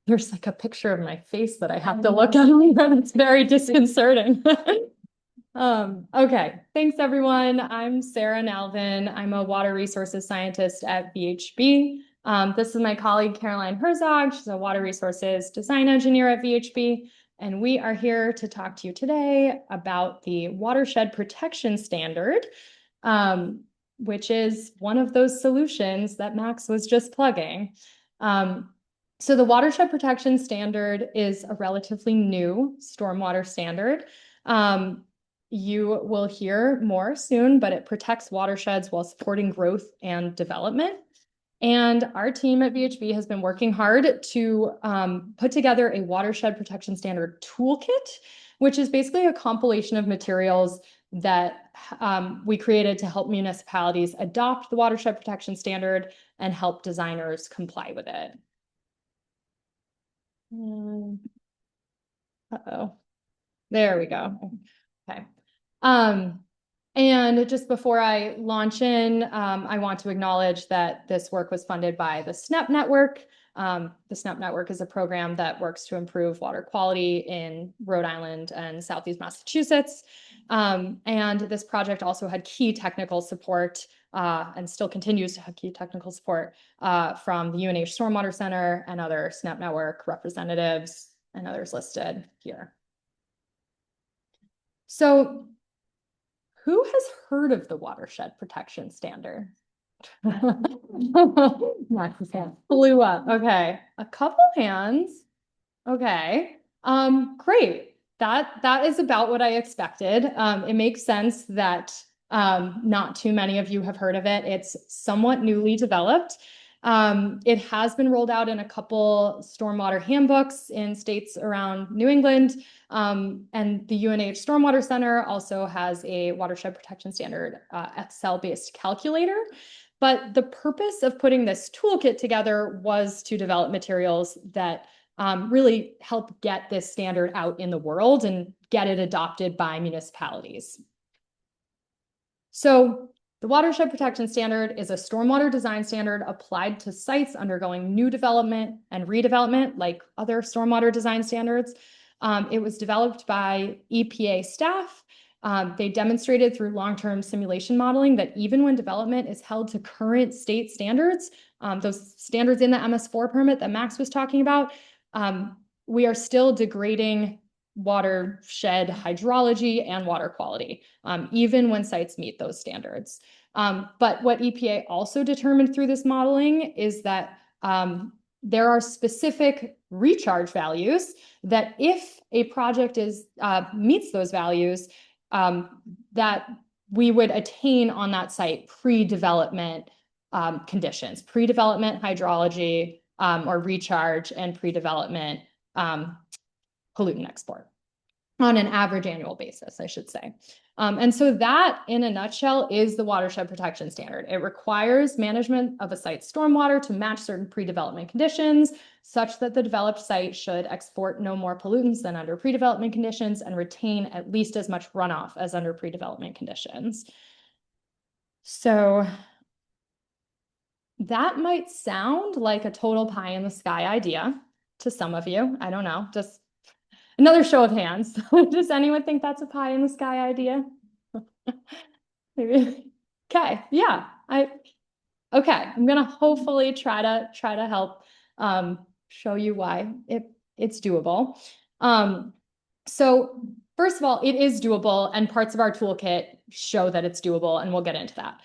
There's like a picture of my face that I have to look at, and it's very disconcerting. Okay, thanks everyone. I'm Sarah Nalvin. I'm a water resources scientist at VHB. This is my colleague Caroline Herzog. She's a water resources design engineer at VHB. And we are here to talk to you today about the Watershed Protection Standard, which is one of those solutions that Max was just plugging. So the Watershed Protection Standard is a relatively new stormwater standard. You will hear more soon, but it protects watersheds while supporting growth and development. And our team at VHB has been working hard to put together a watershed protection standard toolkit, which is basically a compilation of materials that we created to help municipalities adopt the watershed protection standard and help designers comply with it. Uh-oh. There we go. Okay. And just before I launch in, I want to acknowledge that this work was funded by the SNEP Network. The SNEP Network is a program that works to improve water quality in Rhode Island and Southeast Massachusetts. And this project also had key technical support and still continues to have key technical support from the UNH Stormwater Center and other SNEP Network representatives and others listed here. So who has heard of the Watershed Protection Standard? Max's hand flew up. Okay, a couple hands. Okay, great. That is about what I expected. It makes sense that not too many of you have heard of it. It's somewhat newly developed. It has been rolled out in a couple stormwater handbooks in states around New England. And the UNH Stormwater Center also has a watershed protection standard Excel-based calculator. But the purpose of putting this toolkit together was to develop materials that really help get this standard out in the world and get it adopted by municipalities. So the Watershed Protection Standard is a stormwater design standard applied to sites undergoing new development and redevelopment, like other stormwater design standards. It was developed by EPA staff. They demonstrated through long-term simulation modeling that even when development is held to current state standards, those standards in the MS4 permit that Max was talking about, we are still degrading watershed hydrology and water quality, even when sites meet those standards. But what EPA also determined through this modeling is that there are specific recharge values that if a project meets those values, that we would attain on that site pre-development conditions, pre-development hydrology or recharge and pre-development pollutant export on an average annual basis, I should say. And so that, in a nutshell, is the Watershed Protection Standard. It requires management of a site's stormwater to match certain pre-development conditions, such that the developed site should export no more pollutants than under pre-development conditions and retain at least as much runoff as under pre-development conditions. So that might sound like a total pie in the sky idea to some of you. I don't know, just another show of hands. Does anyone think that's a pie in the sky idea? Maybe. Okay, yeah. Okay, I'm gonna hopefully try to help show you why it's doable. So first of all, it is doable, and parts of our toolkit show that it's doable, and we'll get into that.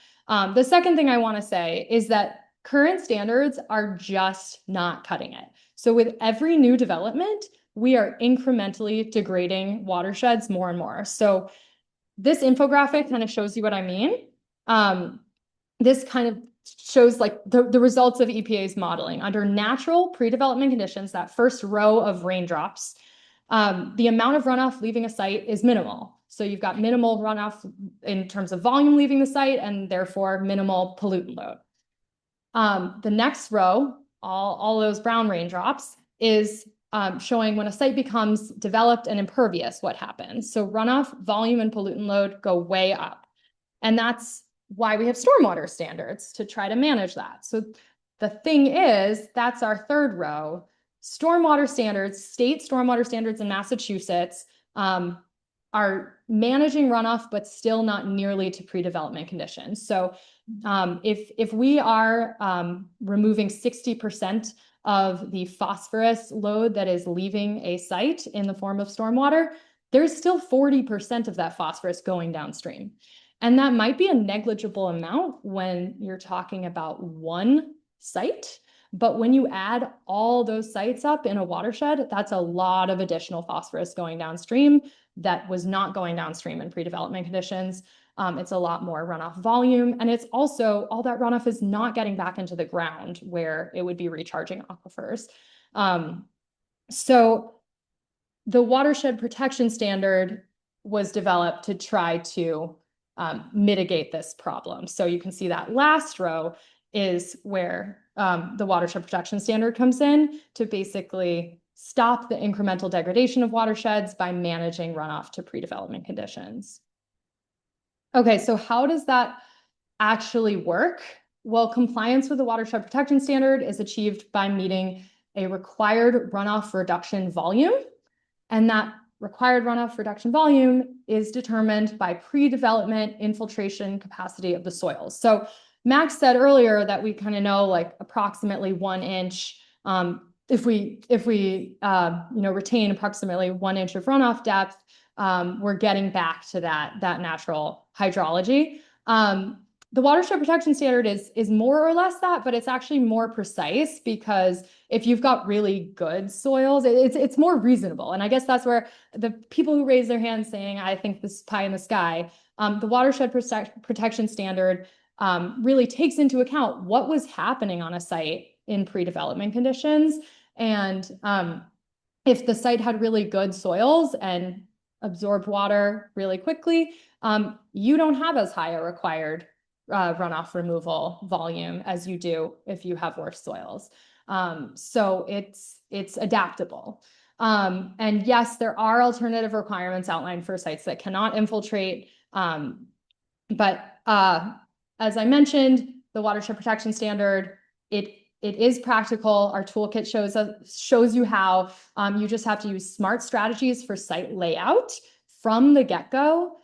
The second thing I want to say is that current standards are just not cutting it. So with every new development, we are incrementally degrading watersheds more and more. So this infographic kind of shows you what I mean. This kind of shows like the results of EPA's modeling. Under natural pre-development conditions, that first row of raindrops, the amount of runoff leaving a site is minimal. So you've got minimal runoff in terms of volume leaving the site and therefore minimal pollutant load. The next row, all those brown raindrops, is showing when a site becomes developed and impervious, what happens. So runoff, volume, and pollutant load go way up. And that's why we have stormwater standards, to try to manage that. So The thing is, that's our third row. Stormwater standards, state stormwater standards in Massachusetts, are managing runoff, but still not nearly to pre-development conditions. So if we are removing 60% of the phosphorus load that is leaving a site in the form of stormwater, there's still 40% of that phosphorus going downstream. And that might be a negligible amount when you're talking about one site, but when you add all those sites up in a watershed, that's a lot of additional phosphorus going downstream that was not going downstream in pre-development conditions. It's a lot more runoff volume, and it's also all that runoff is not getting back into the ground where it would be recharging aquifers. So the watershed protection standard was developed to try to mitigate this problem. So you can see that last row is where the watershed protection standard comes in to basically stop the incremental degradation of watersheds by managing runoff to pre-development conditions. Okay, so how does that actually work? Well, compliance with the watershed protection standard is achieved by meeting a required runoff reduction volume, and that required runoff reduction volume is determined by pre-development infiltration capacity of the soils. So Max said earlier that we kind of know like approximately 1 inch. If we retain approximately 1 inch of runoff depth, we're getting back to that natural hydrology. The watershed protection standard is more or less that, but it's actually more precise because if you've got really good soils, it's more reasonable. And I guess that's where the people who raise their hands saying, I think this is pie in the sky, the watershed protection standard really takes into account what was happening on a site in pre-development conditions. And if the site had really good soils and absorbed water really quickly, you don't have as high a required runoff removal volume as you do if you have worse soils. So it's adaptable. And yes, there are alternative requirements outlined for sites that cannot infiltrate. But as I mentioned, the watershed protection standard, it is practical. Our toolkit shows you how. You just have to use smart strategies for site layout from the get-go,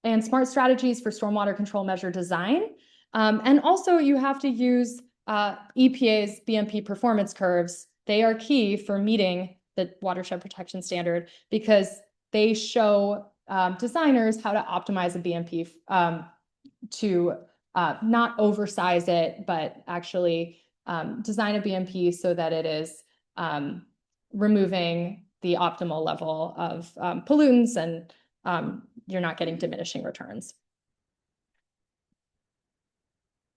and smart strategies for stormwater control measure design. And also you have to use EPA's BMP performance curves. They are key for meeting the watershed protection standard because they show designers how to optimize a BMP to not oversize it, but actually design a BMP so that it is removing the optimal level of pollutants and you're not getting diminishing returns.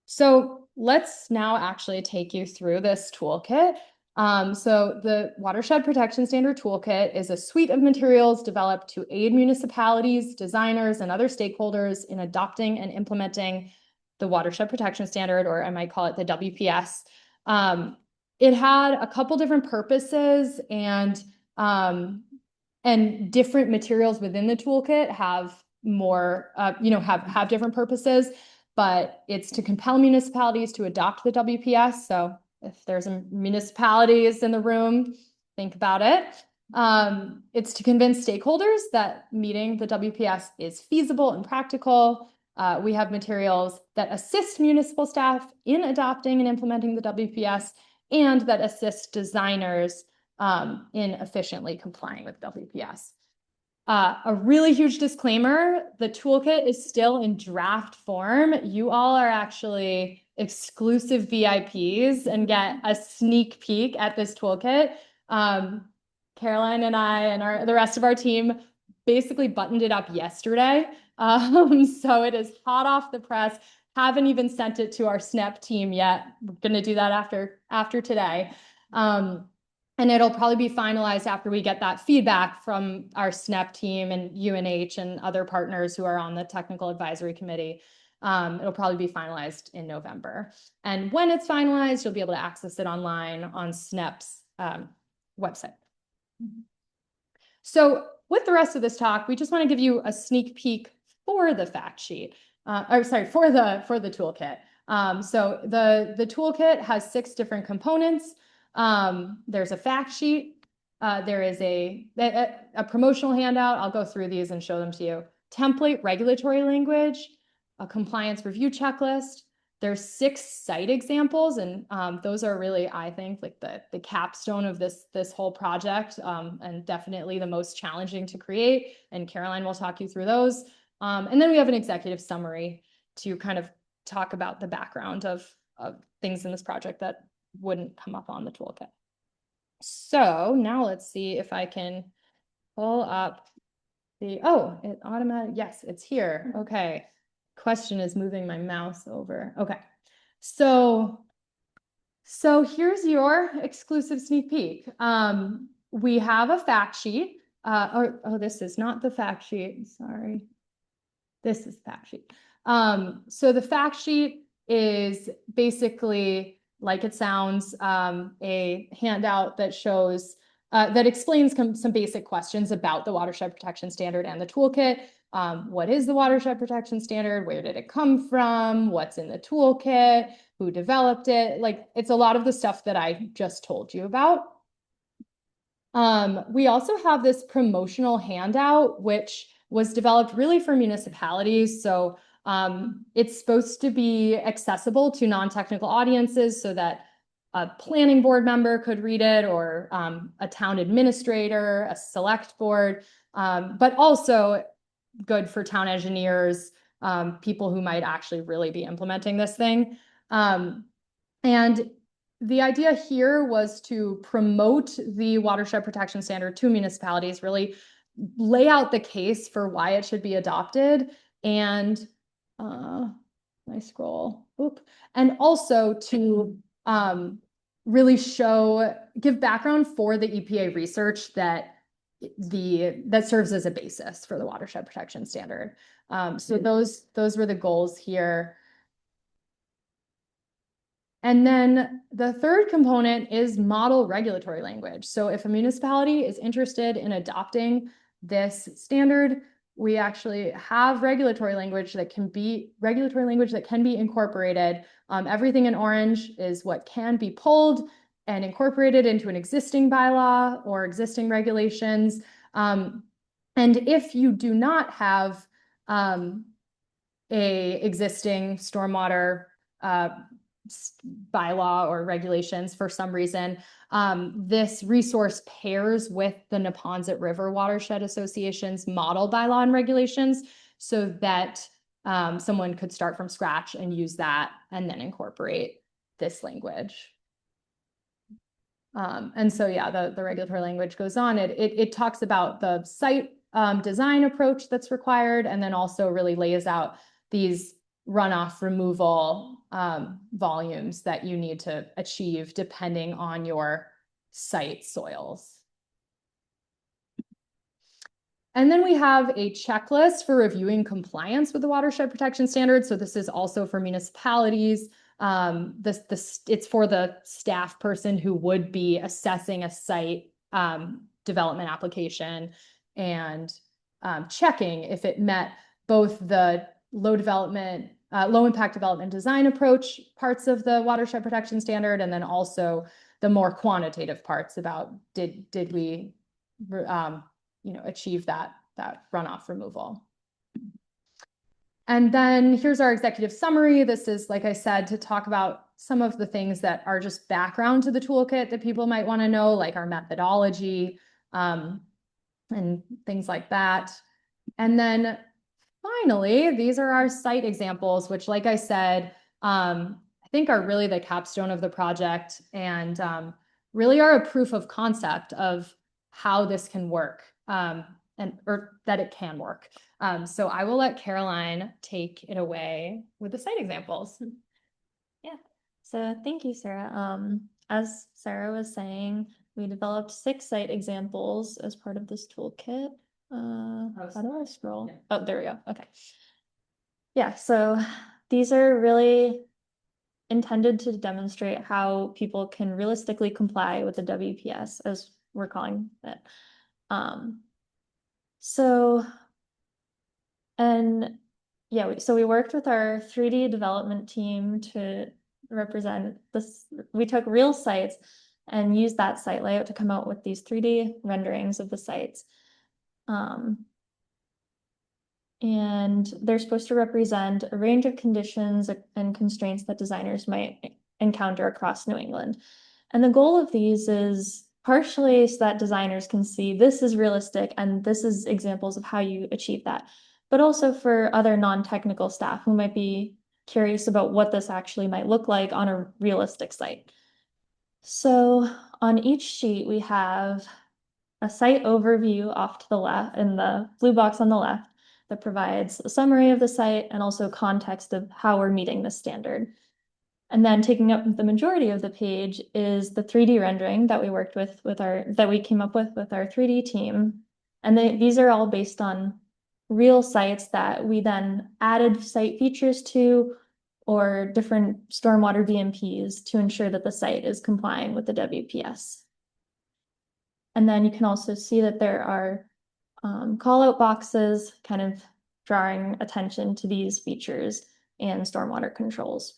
So let's now actually take you through this toolkit. So the Watershed Protection Standard Toolkit is a suite of materials developed to aid municipalities, designers, and other stakeholders in adopting and implementing the Watershed Protection Standard, or I might call it the WPS. It had a couple different purposes, and different materials within the toolkit have more, have different purposes, but it's to compel municipalities to adopt the WPS. So if there's some municipalities in the room, think about it. It's to convince stakeholders that meeting the WPS is feasible and practical. We have materials that assist municipal staff in adopting and implementing the WPS and that assist designers in efficiently complying with WPS. A really huge disclaimer, the toolkit is still in draft form. You all are actually exclusive VIPs and get a sneak peek at this toolkit. Caroline and I and the rest of our team basically buttoned it up yesterday. So it is hot off the press. Haven't even sent it to our SNEP team yet. We're gonna do that after today. And it'll probably be finalized after we get that feedback from our SNEP team and UNH and other partners who are on the technical advisory committee. It'll probably be finalized in November. And when it's finalized, you'll be able to access it online on SNEP's website. So with the rest of this talk, we just want to give you a sneak peek for the fact sheet, for the toolkit. So the toolkit has 6 different components. There's a fact sheet. There is a promotional handout. I'll go through these and show them to you. Template regulatory language, a compliance review checklist. There's 6 site examples, and those are really, I think, like the capstone of this whole project, and definitely the most challenging to create. And Caroline will talk you through those. And then we have an executive summary to kind of talk about the background of things in this project that wouldn't come up on the toolkit. So now let's see if I can pull up it automatic, yes, it's here. Okay. Question is moving my mouse over. Okay. So here's your exclusive sneak peek. We have a fact sheet. This is not the fact sheet. Sorry. This is the fact sheet. So the fact sheet is basically, like it sounds, a handout that shows, that explains some basic questions about the watershed protection standard and the toolkit. What is the watershed protection standard? Where did it come from? What's in the toolkit? Who developed it? Like, it's a lot of the stuff that I just told you about. We also have this promotional handout, which was developed really for municipalities. So it's supposed to be accessible to non-technical audiences so that a planning board member could read it, or a town administrator, a select board, but also good for town engineers, people who might actually really be implementing this thing. And the idea here was to promote the watershed protection standard to municipalities, really lay out the case for why it should be adopted, and I scroll, and also to really give background for the EPA research that serves as a basis for the watershed protection standard. So those were the goals here. And then the third component is model regulatory language. So if a municipality is interested in adopting this standard, we actually have regulatory language that can be incorporated. Everything in orange is what can be pulled and incorporated into an existing bylaw or existing regulations. And if you do not have a existing stormwater bylaw or regulations for some reason, this resource pairs with the Neponset River Watershed Association's model bylaw and regulations, so that someone could start from scratch and use that and then incorporate this language. And so, yeah, the regulatory language goes on. It talks about the site design approach that's required, and then also really lays out these runoff removal volumes that you need to achieve depending on your site soils. And then we have a checklist for reviewing compliance with the watershed protection standard. So this is also for municipalities. It's for the staff person who would be assessing a site development application and checking if it met both the low impact development design approach parts of the watershed protection standard, and then also the more quantitative parts about did we achieve that runoff removal. And then here's our executive summary. This is, like I said, to talk about some of the things that are just background to the toolkit that people might want to know, like our methodology and things like that. And then finally, these are our site examples, which, like I said, I think are really the capstone of the project, and really are a proof of concept of how this can work, or that it can work. So I will let Caroline take it away with the site examples. Yeah, so thank you, Sarah. As Sarah was saying, we developed 6 site examples as part of this toolkit. How do I scroll? Yeah. Oh, there we go. Okay. Yeah, so these are really intended to demonstrate how people can realistically comply with the WPS, as we're calling it. And Yeah, so we worked with our 3D development team to represent this. We took real sites and used that site layout to come out with these 3D renderings of the sites. And they're supposed to represent a range of conditions and constraints that designers might encounter across New England. And the goal of these is partially so that designers can see this is realistic and this is examples of how you achieve that, but also for other non-technical staff who might be curious about what this actually might look like on a realistic site. So on each sheet, we have a site overview off to the left in the blue box on the left that provides a summary of the site and also context of how we're meeting the standard. And then taking up the majority of the page is the 3D rendering that we worked with that we came up with our 3D team. And these are all based on real sites that we then added site features to or different stormwater BMPs to ensure that the site is complying with the WPS. And then you can also see that there are call out boxes kind of drawing attention to these features and stormwater controls.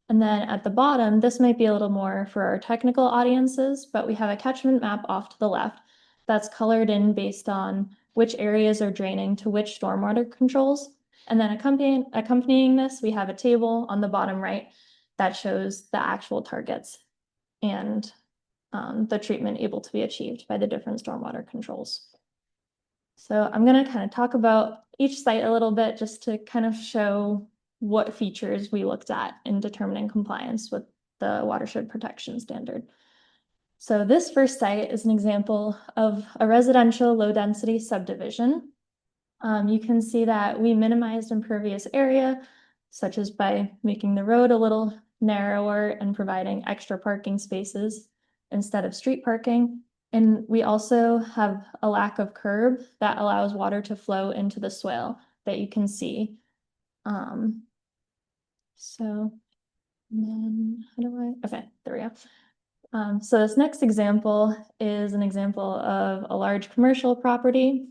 And then at the bottom, this might be a little more for our technical audiences, but we have a catchment map off to the left that's colored in based on which areas are draining to which stormwater controls. And then accompanying this, we have a table on the bottom right that shows the actual targets and the treatment able to be achieved by the different stormwater controls. So I'm going to kind of talk about each site a little bit just to kind of show what features we looked at in determining compliance with the watershed protection standard. So this first site is an example of a residential low density subdivision. You can see that we minimized impervious area, such as by making the road a little narrower and providing extra parking spaces instead of street parking. And we also have a lack of curb that allows water to flow into the swale that you can see. So then how do I, okay, there we go. So this next example is an example of a large commercial property.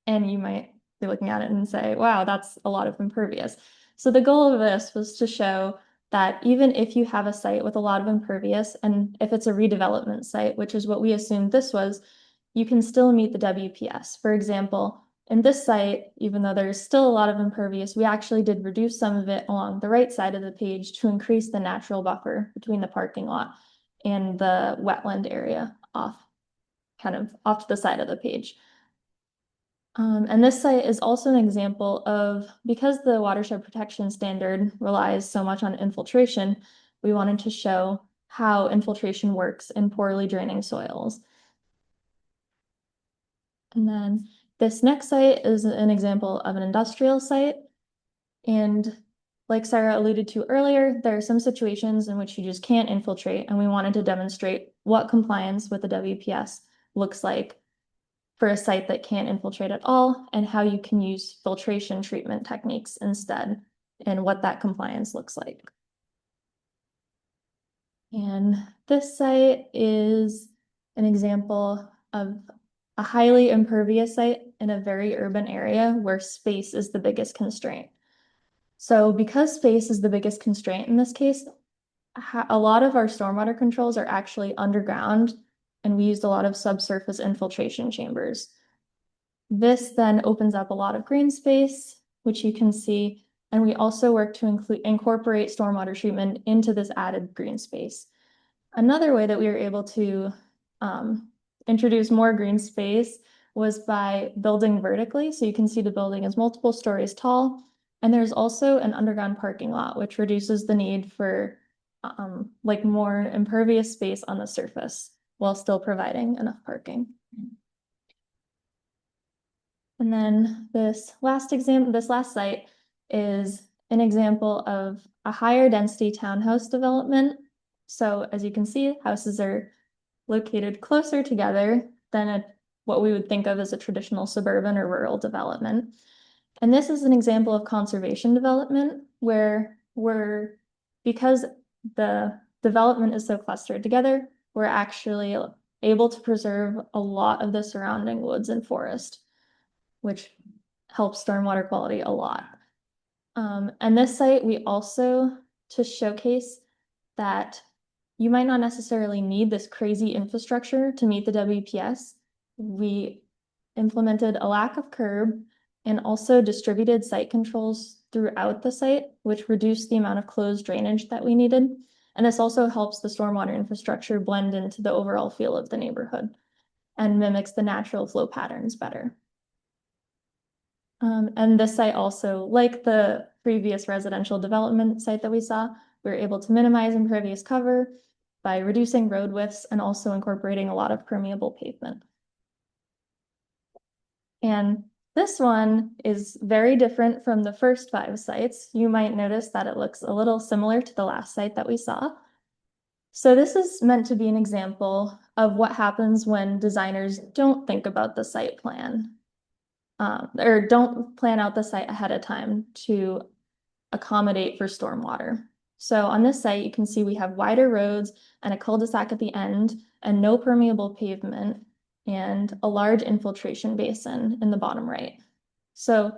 And you might be looking at it and say, wow, that's a lot of impervious. So the goal of this was to show that even if you have a site with a lot of impervious, and if it's a redevelopment site, which is what we assumed this was, you can still meet the WPS. For example, in this site, even though there's still a lot of impervious, we actually did reduce some of it along the right side of the page to increase the natural buffer between the parking lot and the wetland area off to the side of the page. And this site is also an example of, because the watershed protection standard relies so much on infiltration, we wanted to show how infiltration works in poorly draining soils. And then this next site is an example of an industrial site. And like Sarah alluded to earlier, there are some situations in which you just can't infiltrate, and we wanted to demonstrate what compliance with the WPS looks like for a site that can't infiltrate at all, and how you can use filtration treatment techniques instead, and what that compliance looks like. And this site is an example of a highly impervious site in a very urban area where space is the biggest constraint. So because space is the biggest constraint in this case, a lot of our stormwater controls are actually underground, and we used a lot of subsurface infiltration chambers. This then opens up a lot of green space, which you can see, and we also work to incorporate stormwater treatment into this added green space. Another way that we were able to introduce more green space was by building vertically. So you can see the building is multiple stories tall, and there's also an underground parking lot, which reduces the need for like more impervious space on the surface while still providing enough parking. And then this last site is an example of a higher density townhouse development. So as you can see, houses are located closer together than what we would think of as a traditional suburban or rural development. And this is an example of conservation development where because the development is so clustered together, we're actually able to preserve a lot of the surrounding woods and forest, which helps stormwater quality a lot. And this site, we also, to showcase that you might not necessarily need this crazy infrastructure to meet the WPS, we implemented a lack of curb and also distributed site controls throughout the site, which reduced the amount of closed drainage that we needed. And this also helps the stormwater infrastructure blend into the overall feel of the neighborhood and mimics the natural flow patterns better. And this site also, like the previous residential development site that we saw, we were able to minimize impervious cover by reducing road widths and also incorporating a lot of permeable pavement. And this one is very different from the first 5 sites. You might notice that it looks a little similar to the last site that we saw. So this is meant to be an example of what happens when designers don't think about the site plan. Or don't plan out the site ahead of time to accommodate for stormwater. So on this site, you can see we have wider roads and a cul-de-sac at the end and no permeable pavement and a large infiltration basin in the bottom right. So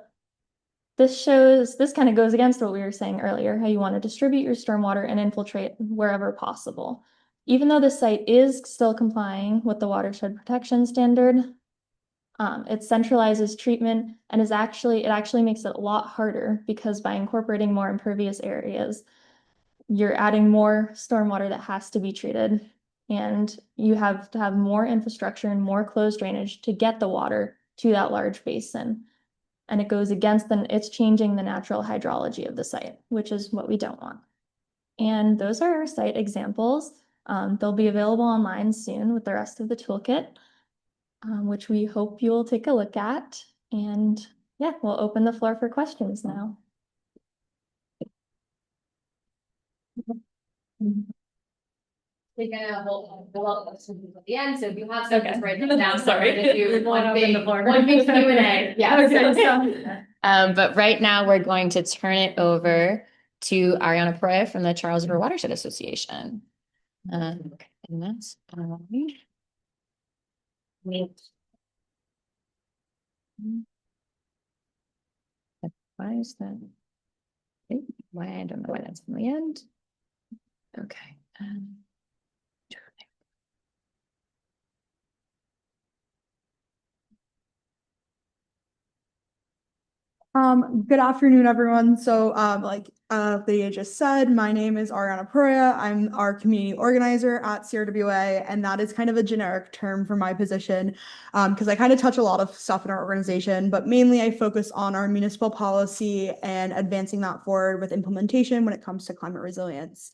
this kind of goes against what we were saying earlier, how you want to distribute your stormwater and infiltrate wherever possible. Even though this site is still complying with the watershed protection standard, it centralizes treatment and it actually makes it a lot harder because by incorporating more impervious areas, you're adding more stormwater that has to be treated. And you have to have more infrastructure and more closed drainage to get the water to that large basin. And it goes against it's changing the natural hydrology of the site, which is what we don't want. And those are our site examples. They'll be available online soon with the rest of the toolkit. Which we hope you will take a look at. And yeah, we'll open the floor for questions now. We're gonna hold at the end, so if you have something Okay. to write them down, Sorry. to do We'll open the floor. one big Q&A. Yeah. Okay, But right now we're going to turn it over to Ariana Perea from the Charles River Watershed Association. And that's why is that? Why I don't know why that's in the end. Okay. Good afternoon, everyone. So, like Lydia just said, my name is Ariana Perea. I'm our community organizer at CRWA, and that is kind of a generic term for my position because I kind of touch a lot of stuff in our organization, but mainly I focus on our municipal policy and advancing that forward with implementation when it comes to climate resilience.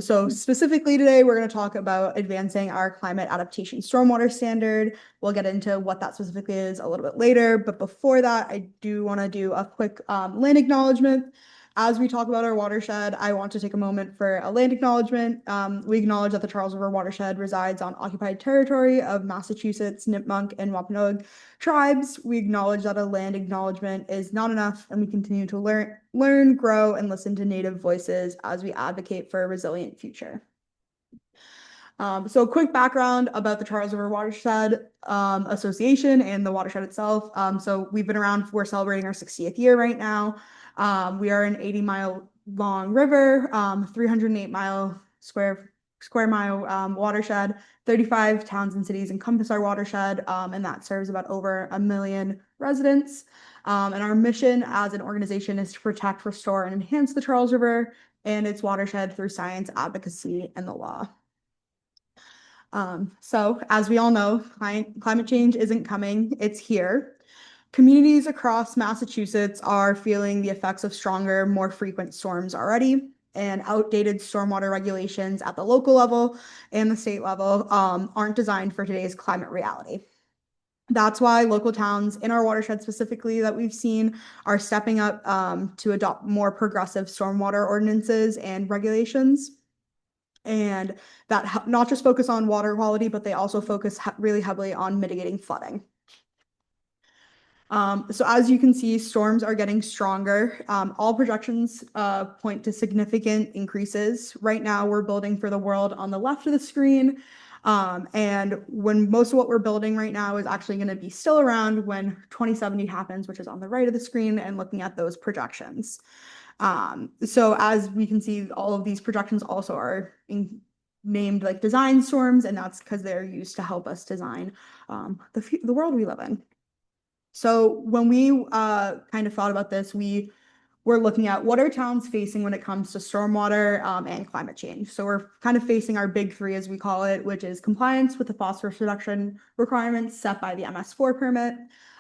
So specifically today, we're going to talk about advancing our climate adaptation stormwater standard. We'll get into what that specifically is a little bit later, but before that, I do want to do a quick land acknowledgement. As we talk about our watershed, I want to take a moment for a land acknowledgement. We acknowledge that the Charles River watershed resides on occupied territory of Massachusetts, Nipmuc, and Wampanoag tribes. We acknowledge that a land acknowledgement is not enough, and we continue to learn, grow, and listen to Native voices as we advocate for a resilient future. So a quick background about the Charles River Watershed Association and the watershed itself. So we've been around, we're celebrating our 60th year right now. We are an 80-mile long river, 308 square mile watershed. 35 towns and cities encompass our watershed, and that serves about over 1 million residents. And our mission as an organization is to protect, restore, and enhance the Charles River and its watershed through science, advocacy, and the law. So as we all know, climate change isn't coming, it's here. Communities across Massachusetts are feeling the effects of stronger, more frequent storms already, and outdated stormwater regulations at the local level and the state level aren't designed for today's climate reality. That's why local towns in our watershed specifically that we've seen are stepping up to adopt more progressive stormwater ordinances and regulations. And that not just focus on water quality, but they also focus really heavily on mitigating flooding. So as you can see, storms are getting stronger. All projections point to significant increases. Right now, we're building for the world on the left of the screen. And when most of what we're building right now is actually going to be still around when 2070 happens, which is on the right of the screen, and looking at those projections. So as we can see, all of these projections also are named like design storms, and that's because they're used to help us design the world we live in. So when we kind of thought about this, we were looking at what are towns facing when it comes to stormwater and climate change. So we're kind of facing our big three, as we call it, which is compliance with the phosphorus reduction requirements set by the MS4 permit.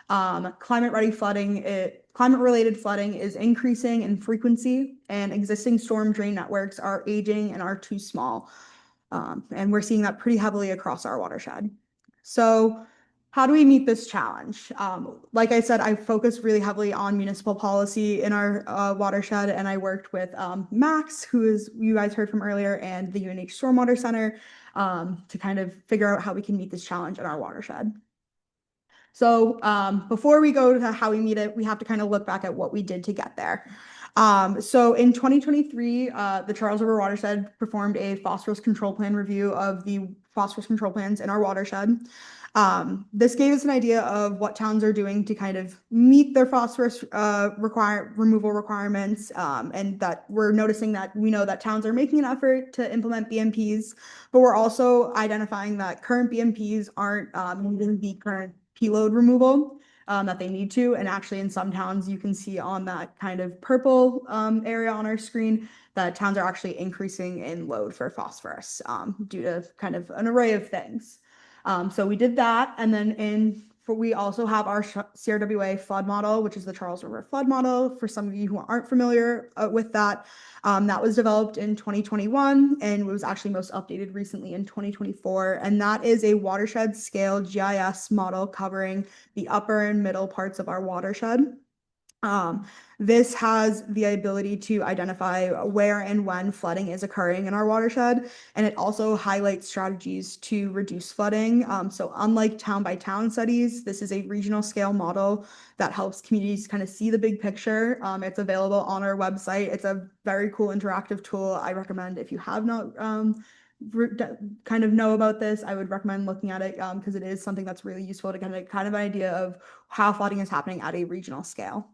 Climate-related flooding is increasing in frequency, and existing storm drain networks are aging and are too small. And we're seeing that pretty heavily across our watershed. So how do we meet this challenge? Like I said, I focused really heavily on municipal policy in our watershed, and I worked with Max, who is you guys heard from earlier, and the UNH Stormwater Center to kind of figure out how we can meet this challenge in our watershed. So before we go to how we meet it, we have to kind of look back at what we did to get there. So in 2023, the Charles River Watershed performed a phosphorus control plan review of the phosphorus control plans in our watershed. This gave us an idea of what towns are doing to kind of meet their phosphorus removal requirements, and that we're noticing that we know that towns are making an effort to implement BMPs, but we're also identifying that current BMPs aren't meeting the current P-load removal that they need to. And actually in some towns, you can see on that kind of purple area on our screen that towns are actually increasing in load for phosphorus due to kind of an array of things. So we did that. And then we also have our CRWA flood model, which is the Charles River flood model. For some of you who aren't familiar with that, that was developed in 2021 and was actually most updated recently in 2024. And that is a watershed scale GIS model covering the upper and middle parts of our watershed. This has the ability to identify where and when flooding is occurring in our watershed, and it also highlights strategies to reduce flooding. So unlike town by town studies, this is a regional scale model that helps communities kind of see the big picture. It's available on our website. It's a very cool interactive tool. I recommend if you have not kind of know about this, I would recommend looking at it because it is something that's really useful to get a kind of idea of how flooding is happening at a regional scale.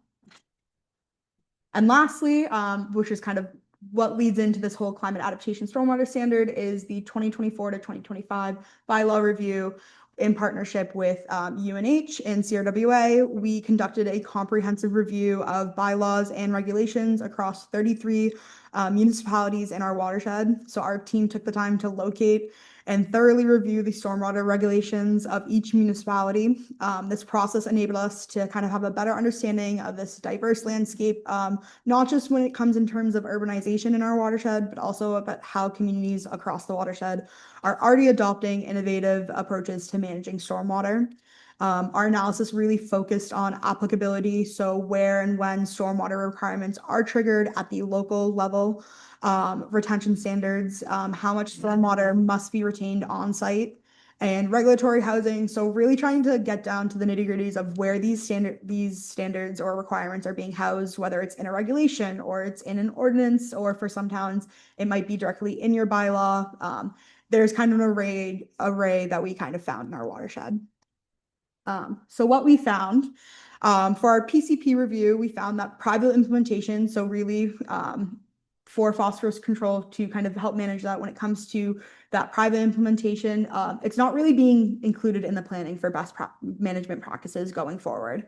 And lastly, which is kind of what leads into this whole climate adaptation stormwater standard, is the 2024 to 2025 bylaw review in partnership with UNH and CRWA. We conducted a comprehensive review of bylaws and regulations across 33 municipalities in our watershed. So our team took the time to locate and thoroughly review the stormwater regulations of each municipality. This process enabled us to kind of have a better understanding of this diverse landscape, not just when it comes in terms of urbanization in our watershed, but also about how communities across the watershed are already adopting innovative approaches to managing stormwater. Our analysis really focused on applicability, so where and when stormwater requirements are triggered at the local level, retention standards, how much stormwater must be retained on site, and regulatory housing. So really trying to get down to the nitty-gritties of where these standards or requirements are being housed, whether it's in a regulation or it's in an ordinance, or for some towns, it might be directly in your bylaw. There's kind of an array that we kind of found in our watershed. So what we found for our PCP review, we found that private implementation, so really for phosphorus control to kind of help manage that when it comes to that private implementation, it's not really being included in the planning for best management practices going forward.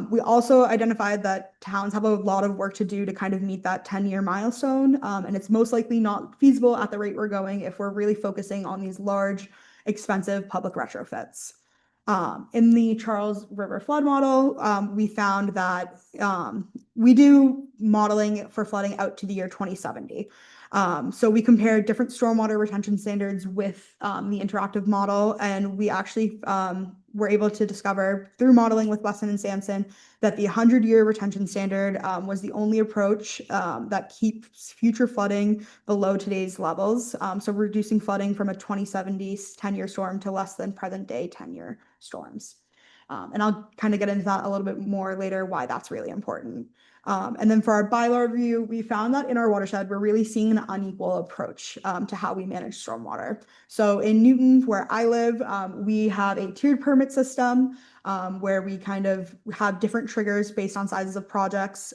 We also identified that towns have a lot of work to do to kind of meet that 10-year milestone, and it's most likely not feasible at the rate we're going if we're really focusing on these large, expensive public retrofits. In the Charles River flood model, we found that we do modeling for flooding out to the year 2070. So we compared different stormwater retention standards with the interactive model, and we actually were able to discover through modeling with Weston and Sampson that the 100-year retention standard was the only approach that keeps future flooding below today's levels. So reducing flooding from a 2070 10-year storm to less than present day 10-year storms. And I'll kind of get into that a little bit more later, why that's really important. And then for our bylaw review, we found that in our watershed, we're really seeing an unequal approach to how we manage stormwater. So in Newton, where I live, we have a tiered permit system where we kind of have different triggers based on sizes of projects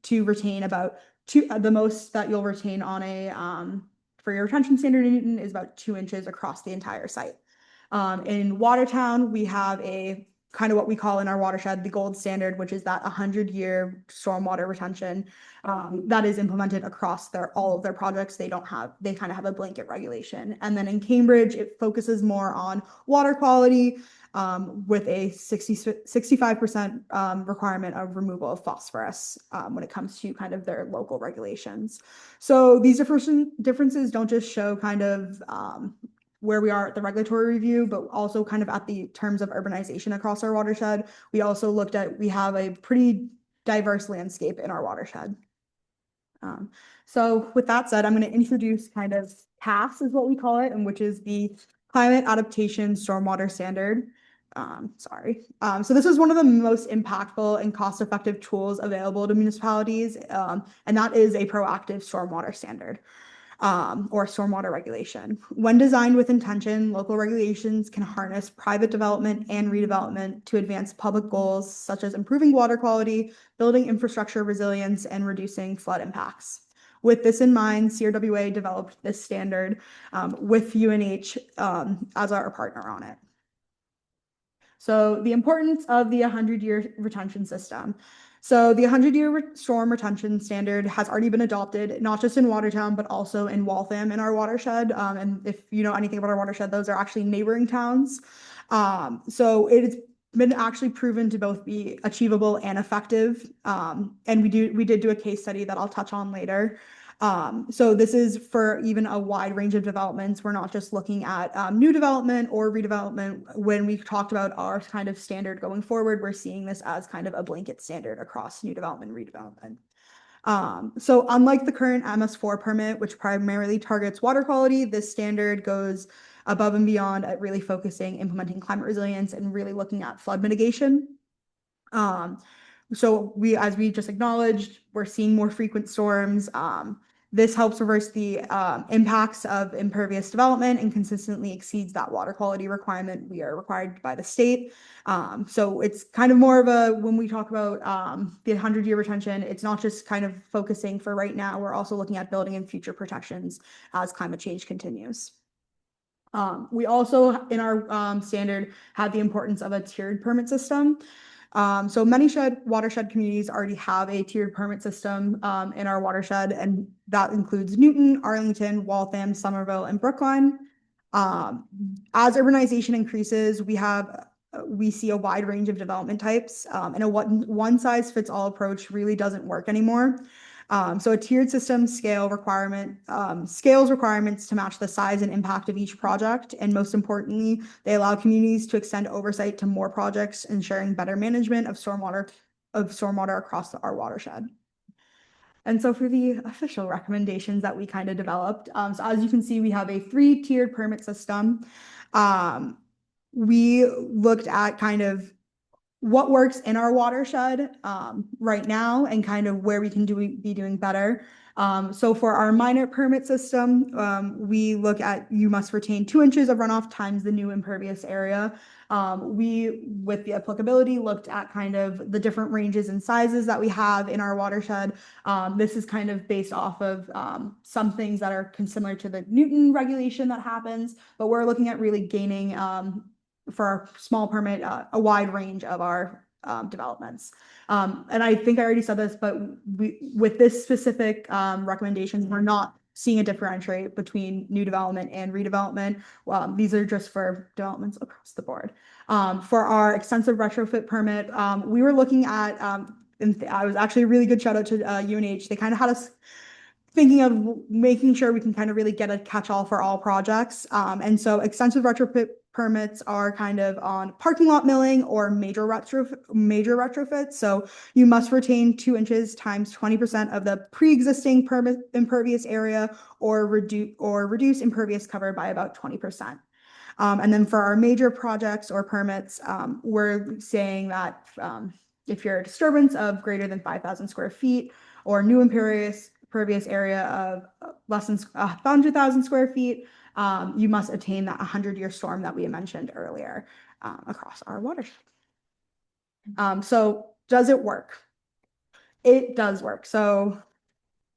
to retain about the most that you'll retain on a for your retention standard in Newton is about 2 inches across the entire site. In Watertown, we have a kind of what we call in our watershed the gold standard, which is that 100-year stormwater retention that is implemented across all of their projects. They kind of have a blanket regulation. And then in Cambridge, it focuses more on water quality with a 65% requirement of removal of phosphorus when it comes to kind of their local regulations. So these differences don't just show kind of where we are at the regulatory review, but also kind of at the terms of urbanization across our watershed. We also we have a pretty diverse landscape in our watershed. So with that said, I'm going to introduce kind of CAS is what we call it, and which is the Climate Adaptation Stormwater Standard. So this is one of the most impactful and cost-effective tools available to municipalities, and that is a proactive stormwater standard. Or stormwater regulation. When designed with intention, local regulations can harness private development and redevelopment to advance public goals such as improving water quality, building infrastructure resilience, and reducing flood impacts. With this in mind, CRWA developed this standard with UNH as our partner on it. So the importance of the 100-year retention system. So the 100-year storm retention standard has already been adopted, not just in Watertown, but also in Waltham in our watershed. And if you know anything about our watershed, those are actually neighboring towns. So it's been actually proven to both be achievable and effective. And we did do a case study that I'll touch on later. So this is for even a wide range of developments. We're not just looking at new development or redevelopment. When we talked about our kind of standard going forward, we're seeing this as kind of a blanket standard across new development, redevelopment. So unlike the current MS4 permit, which primarily targets water quality, this standard goes above and beyond at really implementing climate resilience and really looking at flood mitigation. So as we just acknowledged, we're seeing more frequent storms. This helps reverse the impacts of impervious development and consistently exceeds that water quality requirement we are required by the state. So it's kind of more of when we talk about the 100-year retention, it's not just kind of focusing for right now, we're also looking at building in future protections as climate change continues. We also, in our standard, had the importance of a tiered permit system. So many watershed communities already have a tiered permit system in our watershed, and that includes Newton, Arlington, Waltham, Somerville, and Brookline. As urbanization increases, we see a wide range of development types, and a one-size-fits-all approach really doesn't work anymore. So a tiered system scales requirements to match the size and impact of each project. And most importantly, they allow communities to extend oversight to more projects, ensuring better management of stormwater across our watershed. And so for the official recommendations that we kind of developed, so as you can see, we have a 3-tiered permit system. We looked at kind of what works in our watershed right now and kind of where we can be doing better. So for our minor permit system, we look at you must retain 2 inches of runoff times the new impervious area. We, with the applicability, looked at kind of the different ranges and sizes that we have in our watershed. This is kind of based off of some things that are similar to the Newton regulation that happens, but we're looking at really gaining for our small permit, a wide range of our developments. And I think I already said this, but with this specific recommendation, we're not seeing a differentiate between new development and redevelopment. These are just for developments across the board. For our extensive retrofit permit, we were looking at, and I was actually a really good shout out to UNH. They kind of had us thinking of making sure we can kind of really get a catch-all for all projects. And so extensive retrofit permits are kind of on parking lot milling or major retrofits. So you must retain 2 inches times 20% of the pre-existing impervious area or reduce impervious cover by about 20%. And then for our major projects or permits, we're saying that if you're a disturbance of greater than 5,000 square feet or new impervious area of less than 100,000 square feet, you must attain that 100-year storm that we mentioned earlier across our watershed. So does it work? It does work. So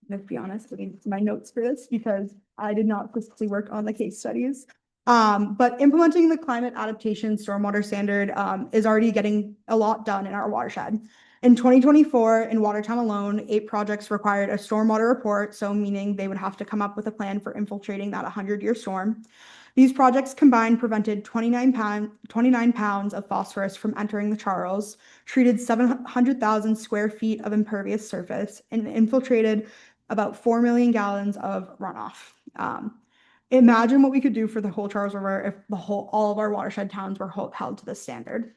let's be honest, I mean, my notes for this because I did not physically work on the case studies. But implementing the climate adaptation stormwater standard is already getting a lot done in our watershed. In 2024, in Watertown alone, 8 projects required a stormwater report, so meaning they would have to come up with a plan for infiltrating that 100-year storm. These projects combined prevented 29 pounds of phosphorus from entering the Charles, treated 700,000 square feet of impervious surface, and infiltrated about 4 million gallons of runoff. Imagine what we could do for the whole Charles River if all of our watershed towns were held to this standard.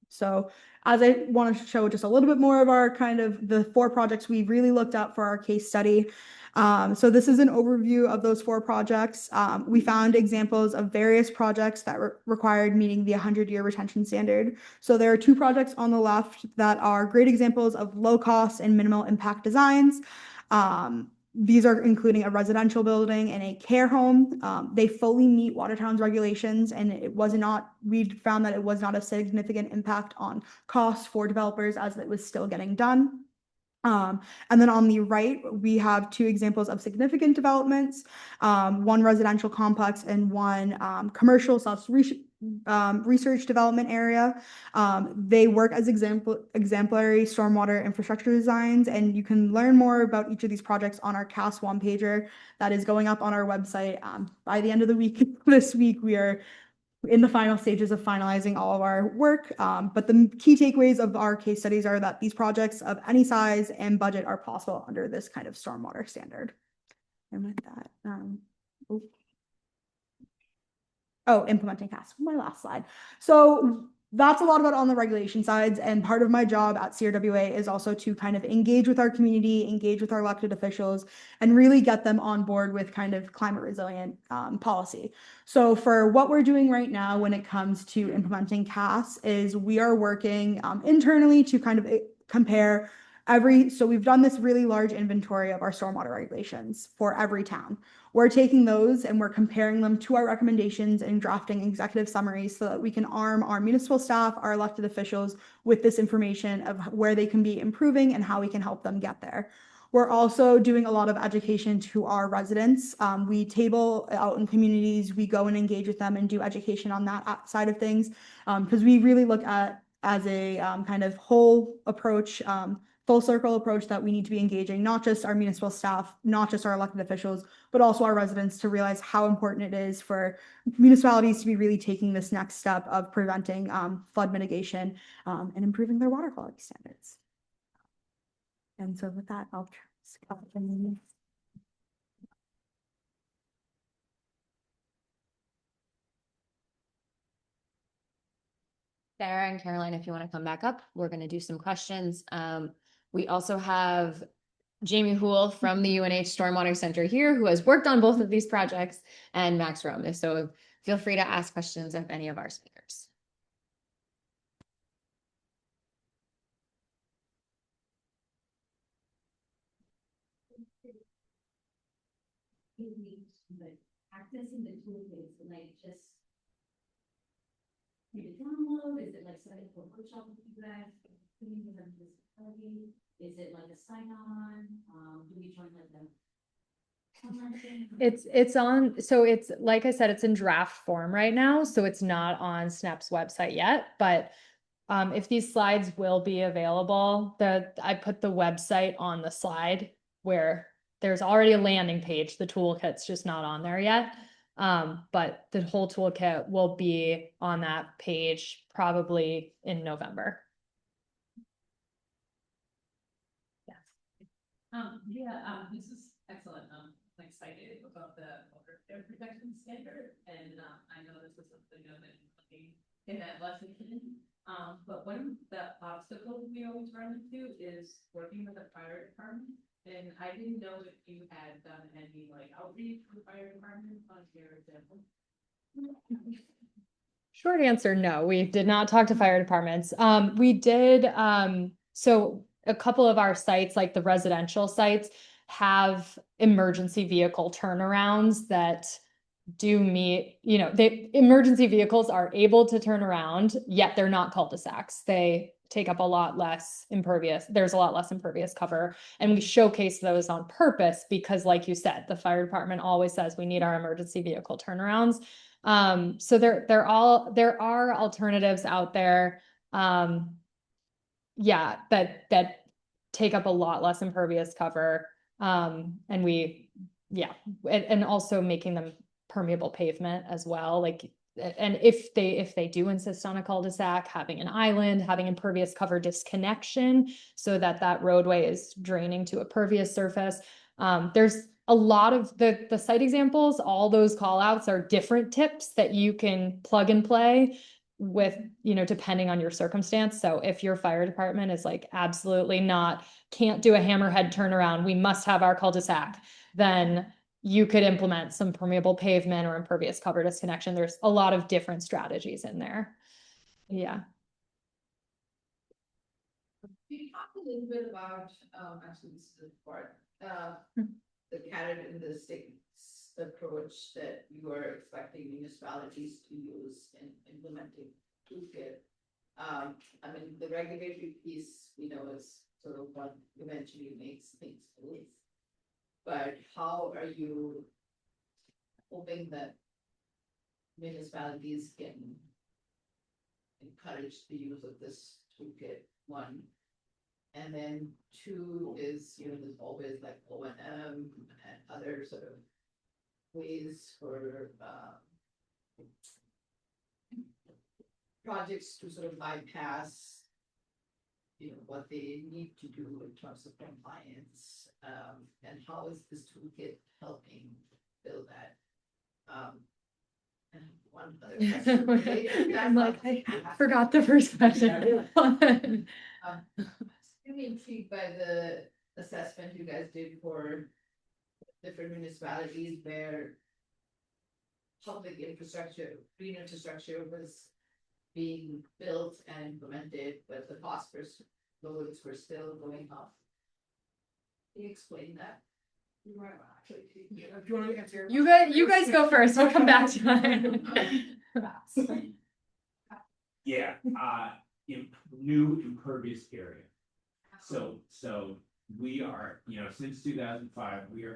So as I want to show just a little bit more of our kind of the 4 projects we really looked at for our case study. So this is an overview of those 4 projects. We found examples of various projects that required meeting the 100-year retention standard. So there are 2 projects on the left that are great examples of low cost and minimal impact designs. These are including a residential building and a care home. They fully meet Watertown's regulations, and we found that it was not a significant impact on costs for developers as it was still getting done. And then on the right, we have 2 examples of significant developments, one residential complex and one commercial research development area. They work as exemplary stormwater infrastructure designs, and you can learn more about each of these projects on our CAS one-pager that is going up on our website. By the end of the week, this week, we are in the final stages of finalizing all of our work. But the key takeaways of our case studies are that these projects of any size and budget are possible under this kind of stormwater standard. And with that, implementing CAS, my last slide. So that's a lot about on the regulation sides, and part of my job at CRWA is also to kind of engage with our community, engage with our elected officials, and really get them on board with kind of climate resilient policy. So for what we're doing right now when it comes to implementing CAS is we are working internally to kind of compare so we've done this really large inventory of our stormwater regulations for every town. We're taking those and we're comparing them to our recommendations and drafting executive summaries so that we can arm our municipal staff, our elected officials with this information of where they can be improving and how we can help them get there. We're also doing a lot of education to our residents. We table out in communities, we go and engage with them and do education on that side of things because we really look at as a kind of whole approach, full circle approach that we need to be engaging, not just our municipal staff, not just our elected officials, but also our residents to realize how important it is for municipalities to be really taking this next step of preventing flood mitigation and improving their water quality standards. And so with that, I'll stop. Sarah and Caroline, if you want to come back up, we're going to do some questions. We also have Jamie Houle from the UNH Stormwater Center here, who has worked on both of these projects, and Max Rome. So feel free to ask questions of any of our speakers. Accessing the toolkits, like just maybe download, is it like setting up a workshop with you guys? Is it like a sign on? Do we join like them? It's on, so it's like I said, it's in draft form right now, so it's not on SNEP's website yet, but if these slides will be available, I put the website on the slide where there's already a landing page, the toolkit's just not on there yet. But the whole toolkit will be on that page probably in November. This is excellent. I'm excited about the water protection standard, and I know this is something that I'm looking in that lesson. But one of the obstacles we always run into is working with the fire department, and I didn't know if you had done any like outreach with the fire department on your example. Short answer, no, we did not talk to fire departments. We did, so a couple of our sites, like the residential sites, have emergency vehicle turnarounds that do meet, the emergency vehicles are able to turn around, yet they're not cul-de-sacs. They take up a lot less impervious, there's a lot less impervious cover. And we showcase those on purpose because, like you said, the fire department always says we need our emergency vehicle turnarounds. So there are alternatives out there. Yeah, that take up a lot less impervious cover. And and also making them permeable pavement as well. Like, and if they do insist on a cul-de-sac, having an island, having impervious cover disconnection so that that roadway is draining to a pervious surface. There's a lot of the site examples, all those call outs are different tips that you can plug and play with, depending on your circumstance. So if your fire department is like, absolutely not, can't do a hammerhead turnaround, we must have our cul-de-sac, then you could implement some permeable pavement or impervious cover disconnection. There's a lot of different strategies in there. Yeah. Can you talk a little bit about, actually this is the part, the carrot and the stick approach that you are expecting municipalities to use in implementing toolkit? I mean, the regulatory piece, is sort of what eventually makes things smooth. But how are you hoping that municipalities can encourage the use of this toolkit, one? And then two is, there's always like O&M and other sort of ways for projects to sort of bypass, what they need to do in terms of compliance. And how is this toolkit helping build that? And one other question related to that, I'm like, I forgot the first question. Really intrigued by the assessment you guys did for different municipalities where public infrastructure, green infrastructure was being built and implemented, but the phosphorus loads were still going up. Can you explain that? If you want to answer. You guys go first. We'll come back to mine. Yeah, new impervious area. So we are, since 2005, we are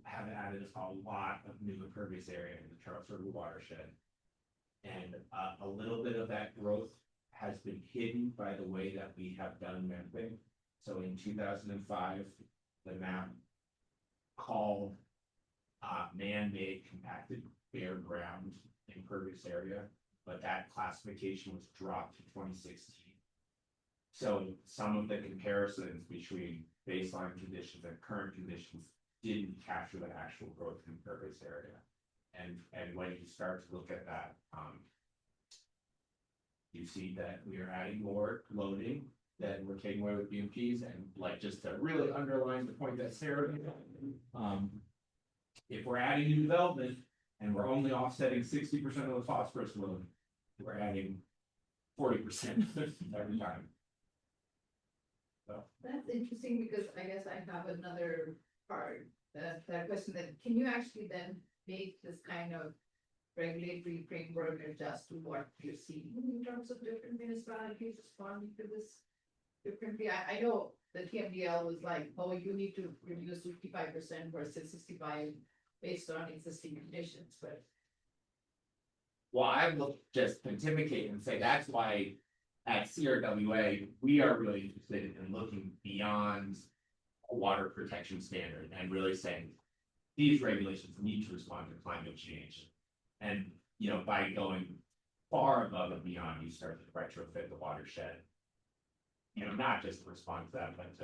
have added a lot of new impervious area in the Charles River watershed. And a little bit of that growth has been hidden by the way that we have done mapping. So in 2005, the map called man-made compacted bare ground impervious area, but that classification was dropped to 2016. So some of the comparisons between baseline conditions and current conditions didn't capture the actual growth in impervious area. And when you start to look at that, you see that we are adding more loading than we're taking away with BMPs. And like, just to really underline the point that Sarah made, if we're adding new development and we're only offsetting 60% of the phosphorus load, we're adding 40% every time. So That's interesting because I guess I have another part that question that can you actually then make this kind of regulatory framework adjust to what you're seeing in terms of different municipalities responding to this differently? I know the TMDL was like, oh, you need to reduce 55% versus 65 based on existing conditions, but. well, I will just pontificate and say that's why at CRWA, we are really interested in looking beyond a water protection standard and really saying these regulations need to respond to climate change. And, by going far above and beyond, you start to retrofit the watershed. Not just to respond to that, but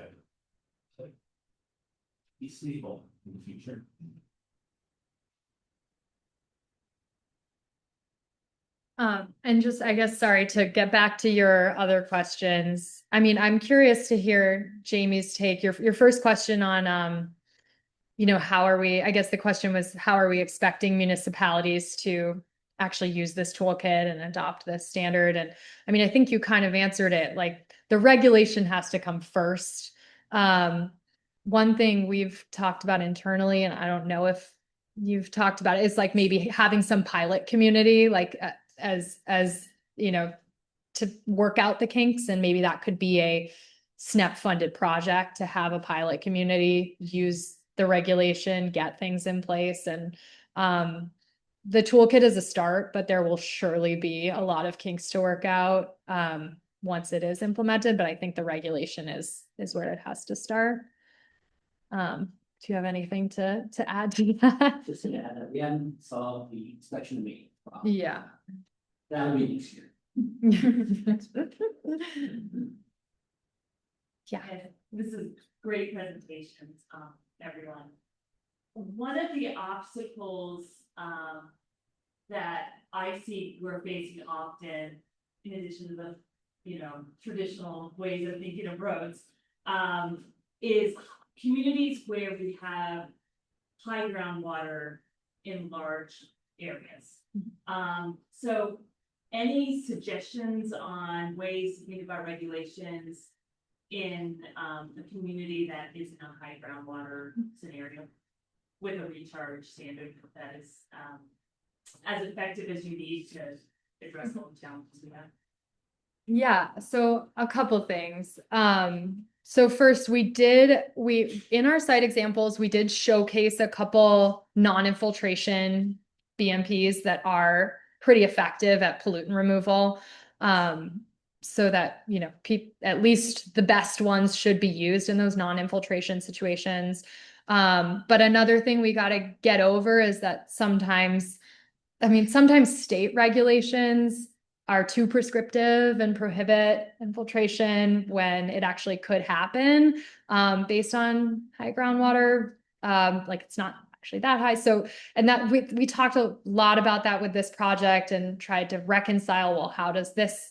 to be stable in the future. And just, I guess, sorry, to get back to your other questions. I mean, I'm curious to hear Jamie's take. Your first question on, how are we, I guess the question was, how are we expecting municipalities to actually use this toolkit and adopt this standard. And I mean, I think you kind of answered it, like the regulation has to come first. One thing we've talked about internally, and I don't know if you've talked about it, is like maybe having some pilot community, like as you know, to work out the kinks, and maybe that could be a SNEP funded project to have a pilot community use the regulation, get things in place. And the toolkit is a start, but there will surely be a lot of kinks to work out once it is implemented. But I think the regulation is where it has to start. Do you have anything to add to that? Just to add that we haven't solved the inspection rate problem. Yeah. That'll be next year. Yeah. This is great presentations, everyone. One of the obstacles, that I see we're facing often, in addition to the, traditional ways of thinking of roads, is communities where we have high groundwater in large areas. So any suggestions on ways to think about regulations in a community that is in a high groundwater scenario with a recharge standard that is as effective as you need to address all the challenges we have? Yeah, so a couple things. So first we in our site examples, we did showcase a couple non-infiltration BMPs that are pretty effective at pollutant removal. So that, at least the best ones should be used in those non-infiltration situations. But another thing we got to get over is that sometimes state regulations are too prescriptive and prohibit infiltration when it actually could happen, based on high groundwater. Like it's not actually that high. So, and that we talked a lot about that with this project and tried to reconcile, well, how does this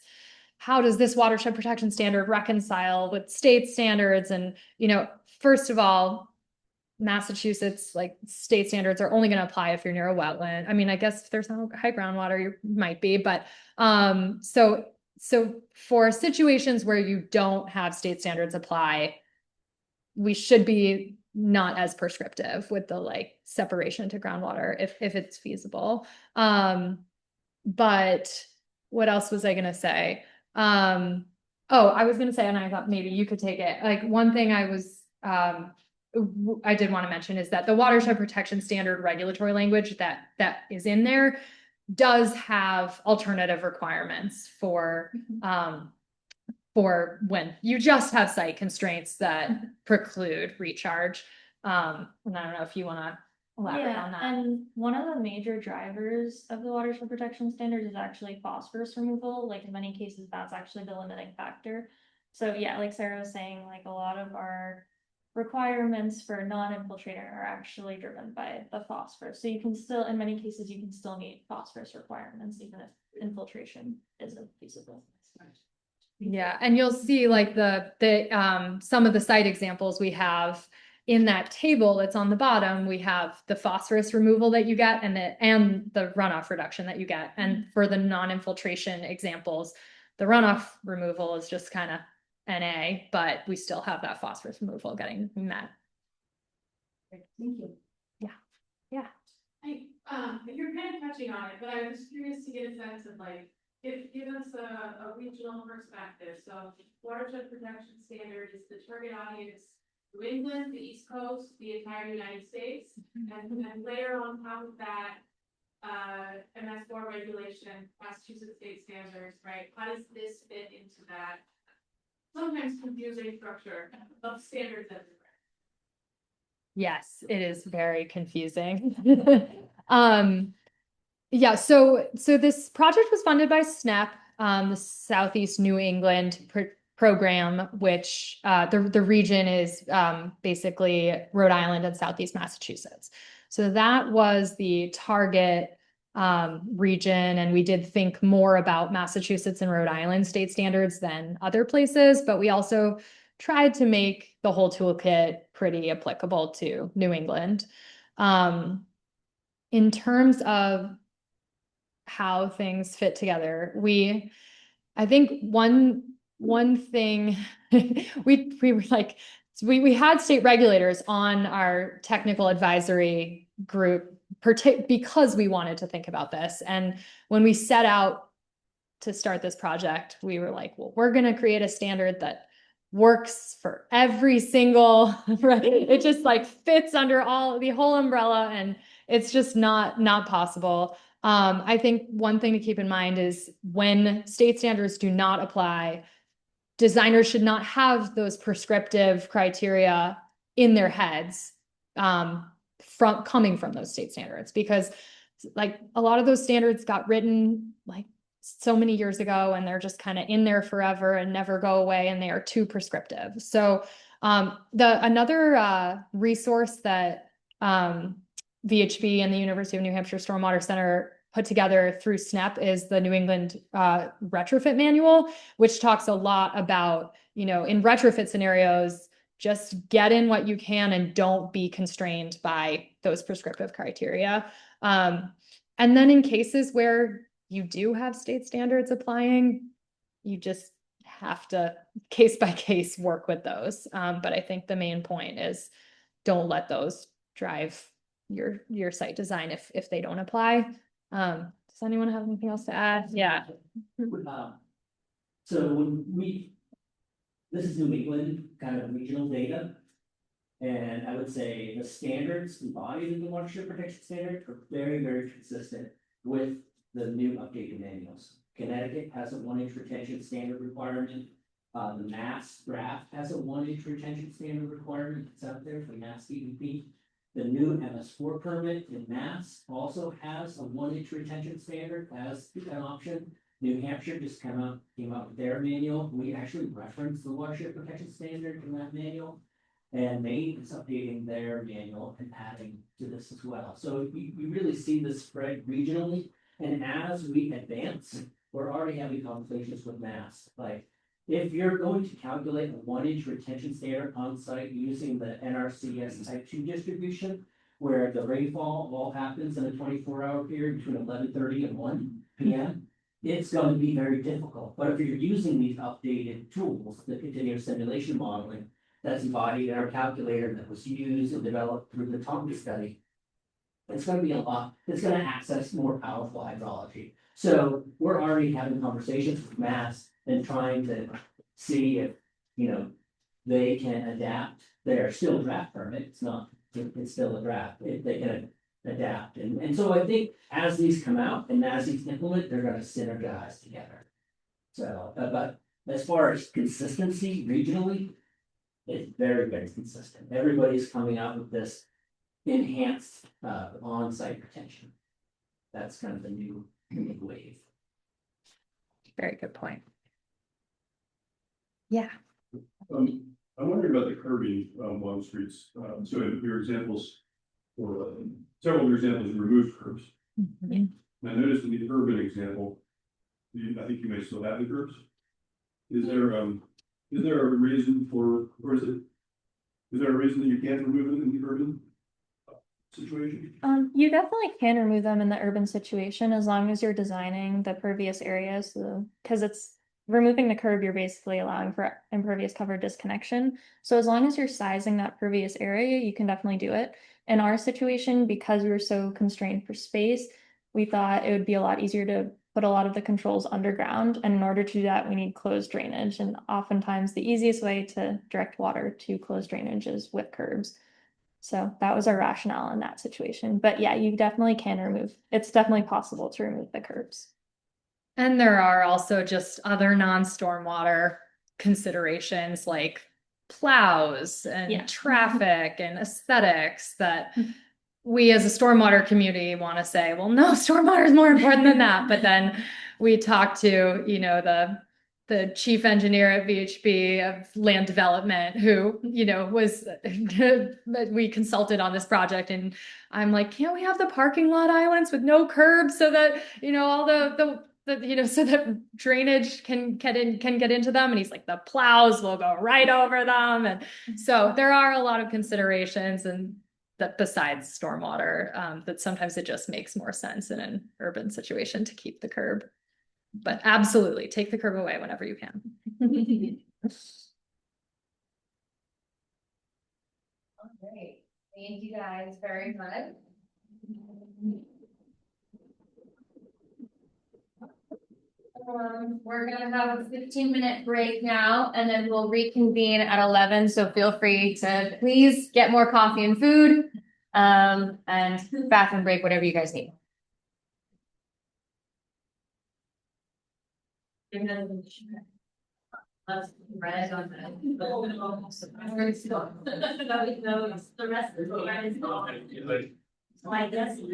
watershed protection standard reconcile with state standards? And, first of all, Massachusetts, like state standards are only going to apply if you're near a wetland. I mean, I guess if there's no high groundwater, you might be, but so for situations where you don't have state standards apply, we should be not as prescriptive with the like separation to groundwater if it's feasible. But what else was I going to say? I was going to say, and I thought maybe you could take it. Like one thing I did want to mention is that the watershed protection standard regulatory language that is in there does have alternative requirements for when you just have site constraints that preclude recharge. And I don't know if you want to elaborate on that. And one of the major drivers of the watershed protection standard is actually phosphorus removal. Like in many cases, that's actually the limiting factor. So yeah, like Sarah was saying, like a lot of our requirements for non-infiltrator are actually driven by the phosphorus. So you can still, in many cases, you can still meet phosphorus requirements, even if infiltration isn't feasible. Yeah, and you'll see like the some of the site examples we have in that table that's on the bottom. We have the phosphorus removal that you get and the runoff reduction that you get. And for the non-infiltration examples, the runoff removal is just kind of NA, but we still have that phosphorus removal getting met. Thank you. Yeah. You're kind of touching on it, but I was curious to get a sense of like, give us a regional perspective. So watershed protection standard is the target audience, New England, the East Coast, the entire United States, and layer on top of that, MS4 regulation, Massachusetts state standards, right? How does this fit into that sometimes confusing structure of standards everywhere? Yes, it is very confusing. Yeah, so this project was funded by SNEP, the Southeast New England program, which the region is basically Rhode Island and Southeast Massachusetts. So that was the target region, and we did think more about Massachusetts and Rhode Island state standards than other places, but we also tried to make the whole toolkit pretty applicable to New England. In terms of how things fit together. I think one thing we were like, we had state regulators on our technical advisory group because we wanted to think about this. And when we set out to start this project, we were like, well, we're going to create a standard that works for every single, right? It just like fits under the whole umbrella, and it's just not possible. I think one thing to keep in mind is when state standards do not apply, designers should not have those prescriptive criteria in their heads coming from those state standards, because like a lot of those standards got written like so many years ago, and they're just kind of in there forever and never go away, and they are too prescriptive. So another resource that VHB and the University of New Hampshire Stormwater Center put together through SNEP is the New England retrofit manual, which talks a lot about, in retrofit scenarios, just get in what you can and don't be constrained by those prescriptive criteria. And then in cases where you do have state standards applying, you just have to case by case work with those. But I think the main point is don't let those drive your site design if they don't apply. Does anyone have anything else to add? Yeah. So when this is New England kind of regional data. And I would say the standards embodied in the watershed protection standard are very, very consistent with the new updated manuals. Connecticut has a 1-inch retention standard requirement. The Mass draft has a 1-inch retention standard requirement. It's out there for Mass DEP. The new MS4 permit in Mass also has a 1-inch retention standard as an option. New Hampshire just came out with their manual. We actually referenced the watershed protection standard in that manual. And Maine is updating their manual and adding to this as well. So we really see this spread regionally. And as we advance, we're already having conversations with Mass. Like, if you're going to calculate a 1-inch retention standard on site using the NRCS type 2 distribution, where the rainfall all happens in a 24-hour period between 11:30 and 1 p.m., it's going to be very difficult. But if you're using these updated tools, the continuous simulation modeling, that's embodied in our calculator that was used and developed through the Tonga study, it's going to be a lot. It's going to access more powerful hydrology. So we're already having conversations with Mass and trying to see if, they can adapt. They're still a draft permit. It's still a draft. If they can adapt. And so I think as these come out and as these implement, they're going to synergize together. So, but as far as consistency regionally, it's very, very consistent. Everybody's coming out with this enhanced on-site retention. That's kind of the new wave. Very good point. Yeah. I'm wondering about the curbing along streets. So in your examples, or several of your examples, you removed curbs. Mm-hmm. And I noticed in the urban example, I think you may still have the curbs. Is there a reason for, or is there a reason that you can't remove them in the urban situation? You definitely can remove them in the urban situation as long as you're designing the pervious areas, because it's removing the curb, you're basically allowing for impervious cover disconnection. So as long as you're sizing that pervious area, you can definitely do it. In our situation, because we were so constrained for space, we thought it would be a lot easier to put a lot of the controls underground. And in order to do that, we need closed drainage. And oftentimes the easiest way to direct water to closed drainage is with curbs. So that was our rationale in that situation. But yeah, you definitely can it's definitely possible to remove the curbs. And there are also just other non-stormwater considerations like plows and traffic and aesthetics that we as a stormwater community want to say, well, no, stormwater is more important than that. But then we talk to, the chief engineer at VHB of land development who, we consulted on this project, and I'm like, can't we have the parking lot islands with no curbs so that, all so that drainage can get into them? And he's like, the plows will go right over them. And so there are a lot of considerations, and that besides stormwater, that sometimes it just makes more sense in an urban situation to keep the curb. But absolutely, take the curb away whenever you can. Great, thank you guys very much. We're gonna have a 15-minute break now, and then we'll reconvene at 11, so feel free to please get more coffee and food, and bathroom break, whatever you guys need. Red on the rest of the red is gone. So I guess is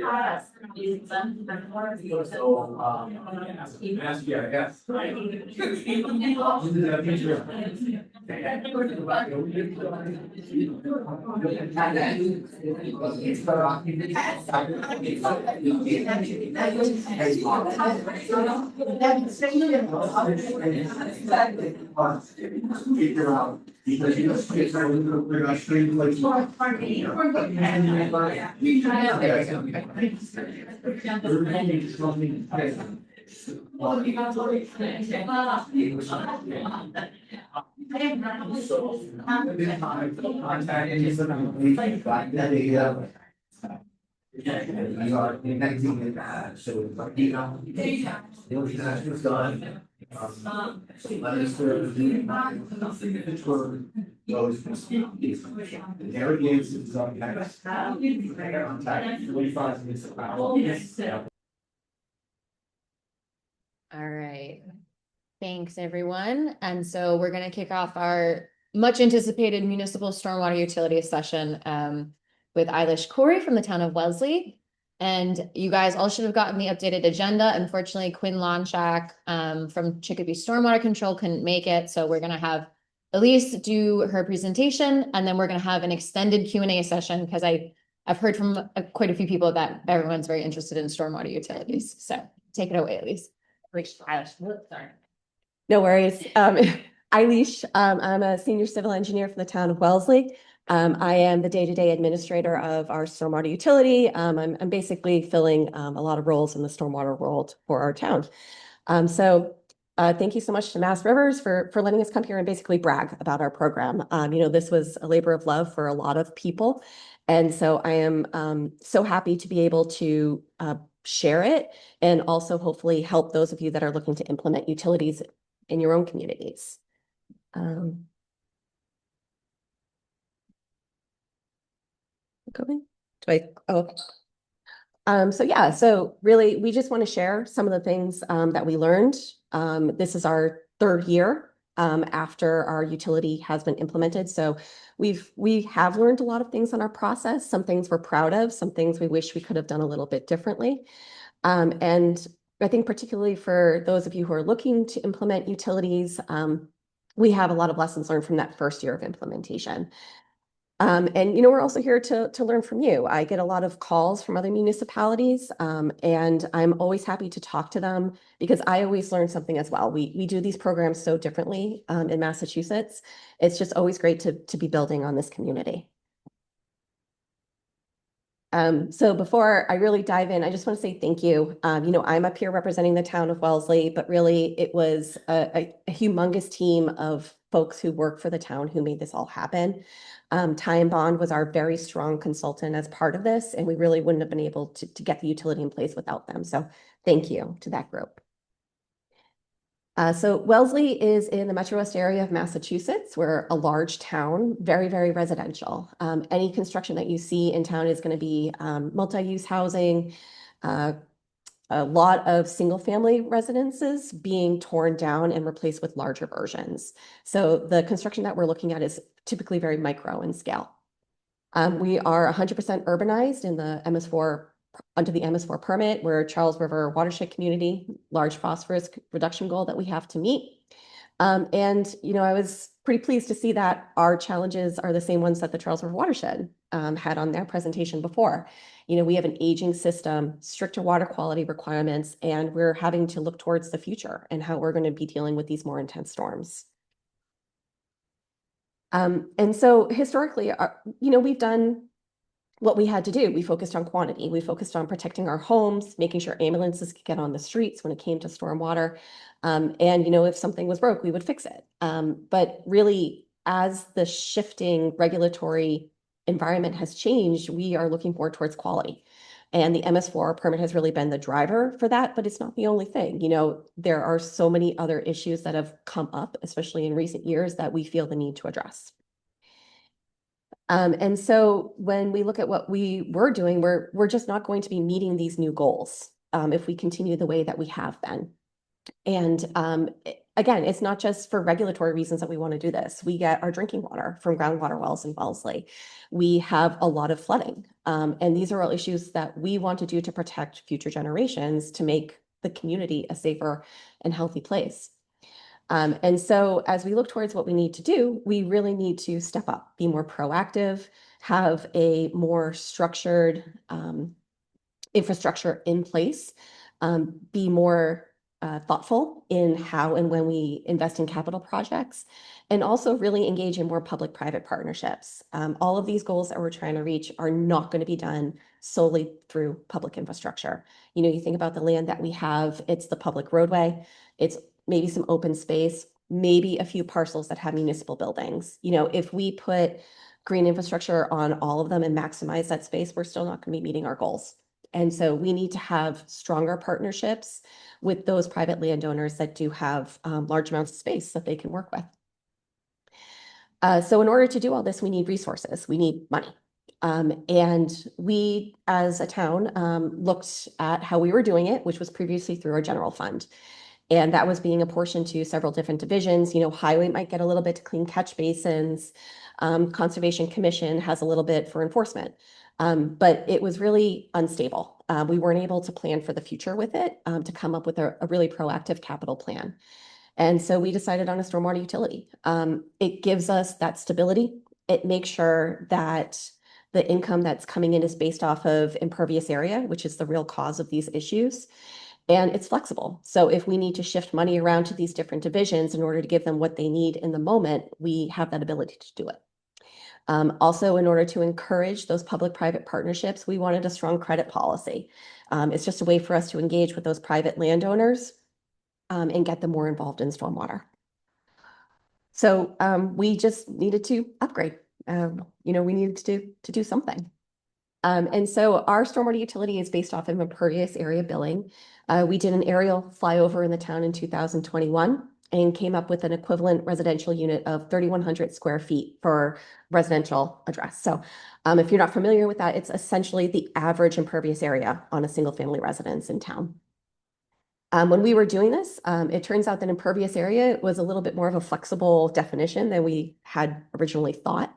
All right. Thanks, everyone. And so we're going to kick off our much anticipated municipal stormwater utility session with Eilish Corey from the town of Wellesley. And you guys all should have gotten the updated agenda. Unfortunately, Quinn Lonchak from Chicopee Stormwater Control couldn't make it. So we're going to have Elise do her presentation, and then we're going to have an extended Q&A session because I've heard from quite a few people that everyone's very interested in stormwater utilities. So take it away, Elise. Sorry. No worries. Eilish, I'm a senior civil engineer for the town of Wellesley. I am the day-to-day administrator of our stormwater utility. I'm basically filling a lot of roles in the stormwater world for our town. Thank you so much to Mass Rivers for letting us come here and basically brag about our program. This was a labor of love for a lot of people. And so I am so happy to be able to share it and also hopefully help those of you that are looking to implement utilities in your own communities. So really, we just want to share some of the things that we learned. This is our third year after our utility has been implemented. So we have learned a lot of things on our process. Some things we're proud of, some things we wish we could have done a little bit differently. And I think particularly for those of you who are looking to implement utilities, we have a lot of lessons learned from that first year of implementation. We're also here to learn from you. I get a lot of calls from other municipalities, and I'm always happy to talk to them because I always learn something as well. We do these programs so differently in Massachusetts. It's just always great to be building on this community. So before I really dive in, I just want to say thank you. I'm up here representing the town of Wellesley, but really it was a humongous team of folks who work for the town who made this all happen. Ty and Bond was our very strong consultant as part of this, and we really wouldn't have been able to get the utility in place without them. So thank you to that group. So Wellesley is in the Metro West area of Massachusetts. We're a large town, very, very residential. Any construction that you see in town is going to be multi-use housing, a lot of single-family residences being torn down and replaced with larger versions. So the construction that we're looking at is typically very micro in scale. We are 100% urbanized in the MS4 under the MS4 permit. We're a Charles River watershed community, large phosphorus reduction goal that we have to meet. I was pretty pleased to see that our challenges are the same ones that the Charles River watershed had on their presentation before. We have an aging system, stricter water quality requirements, and we're having to look towards the future and how we're going to be dealing with these more intense storms. And so historically, we've done what we had to do. We focused on quantity. We focused on protecting our homes, making sure ambulances could get on the streets when it came to stormwater. And, you know, if something was broke, we would fix it. But really, as the shifting regulatory environment has changed, we are looking more towards quality. And the MS4 permit has really been the driver for that, but it's not the only thing. You know, there are so many other issues that have come up, especially in recent years, that we feel the need to address. And so when we look at what we were doing, we're just not going to be meeting these new goals if we continue the way that we have been. And again, it's not just for regulatory reasons that we want to do this. We get our drinking water from groundwater wells in Wellesley. We have a lot of flooding. And these are all issues that we want to do to protect future generations to make the community a safer and healthy place. And so as we look towards what we need to do, we really need to step up, be more proactive, have a more structured infrastructure in place, be more thoughtful in how and when we invest in capital projects, and also really engage in more public-private partnerships. All of these goals that we're trying to reach are not going to be done solely through public infrastructure. You know, you think about the land that we have, it's the public roadway, it's maybe some open space, maybe a few parcels that have municipal buildings. You know, if we put green infrastructure on all of them and maximize that space, we're still not going to be meeting our goals. And so we need to have stronger partnerships with those private landowners that do have large amounts of space that they can work with. So in order to do all this, we need resources, we need money. And we, as a town, looked at how we were doing it, which was previously through our general fund. And that was being apportioned to several different divisions. You know, highway might get a little bit to clean catch basins. Conservation Commission has a little bit for enforcement. But it was really unstable. We weren't able to plan for the future with it, to come up with a really proactive capital plan. And so we decided on a stormwater utility. It gives us that stability. It makes sure that the income that's coming in is based off of impervious area, which is the real cause of these issues. And it's flexible. So if we need to shift money around to these different divisions in order to give them what they need in the moment, we have that ability to do it. Also, in order to encourage those public-private partnerships, we wanted a strong credit policy. It's just a way for us to engage with those private landowners and get them more involved in stormwater. So we just needed to upgrade. You know, we needed to do something. And so our stormwater utility is based off of impervious area billing. We did an aerial flyover in the town in 2021 and came up with an equivalent residential unit of 3,100 square feet for residential address. So if you're not familiar with that, it's essentially the average impervious area on a single family residence in town. When we were doing this, it turns out that impervious area was a little bit more of a flexible definition than we had originally thought.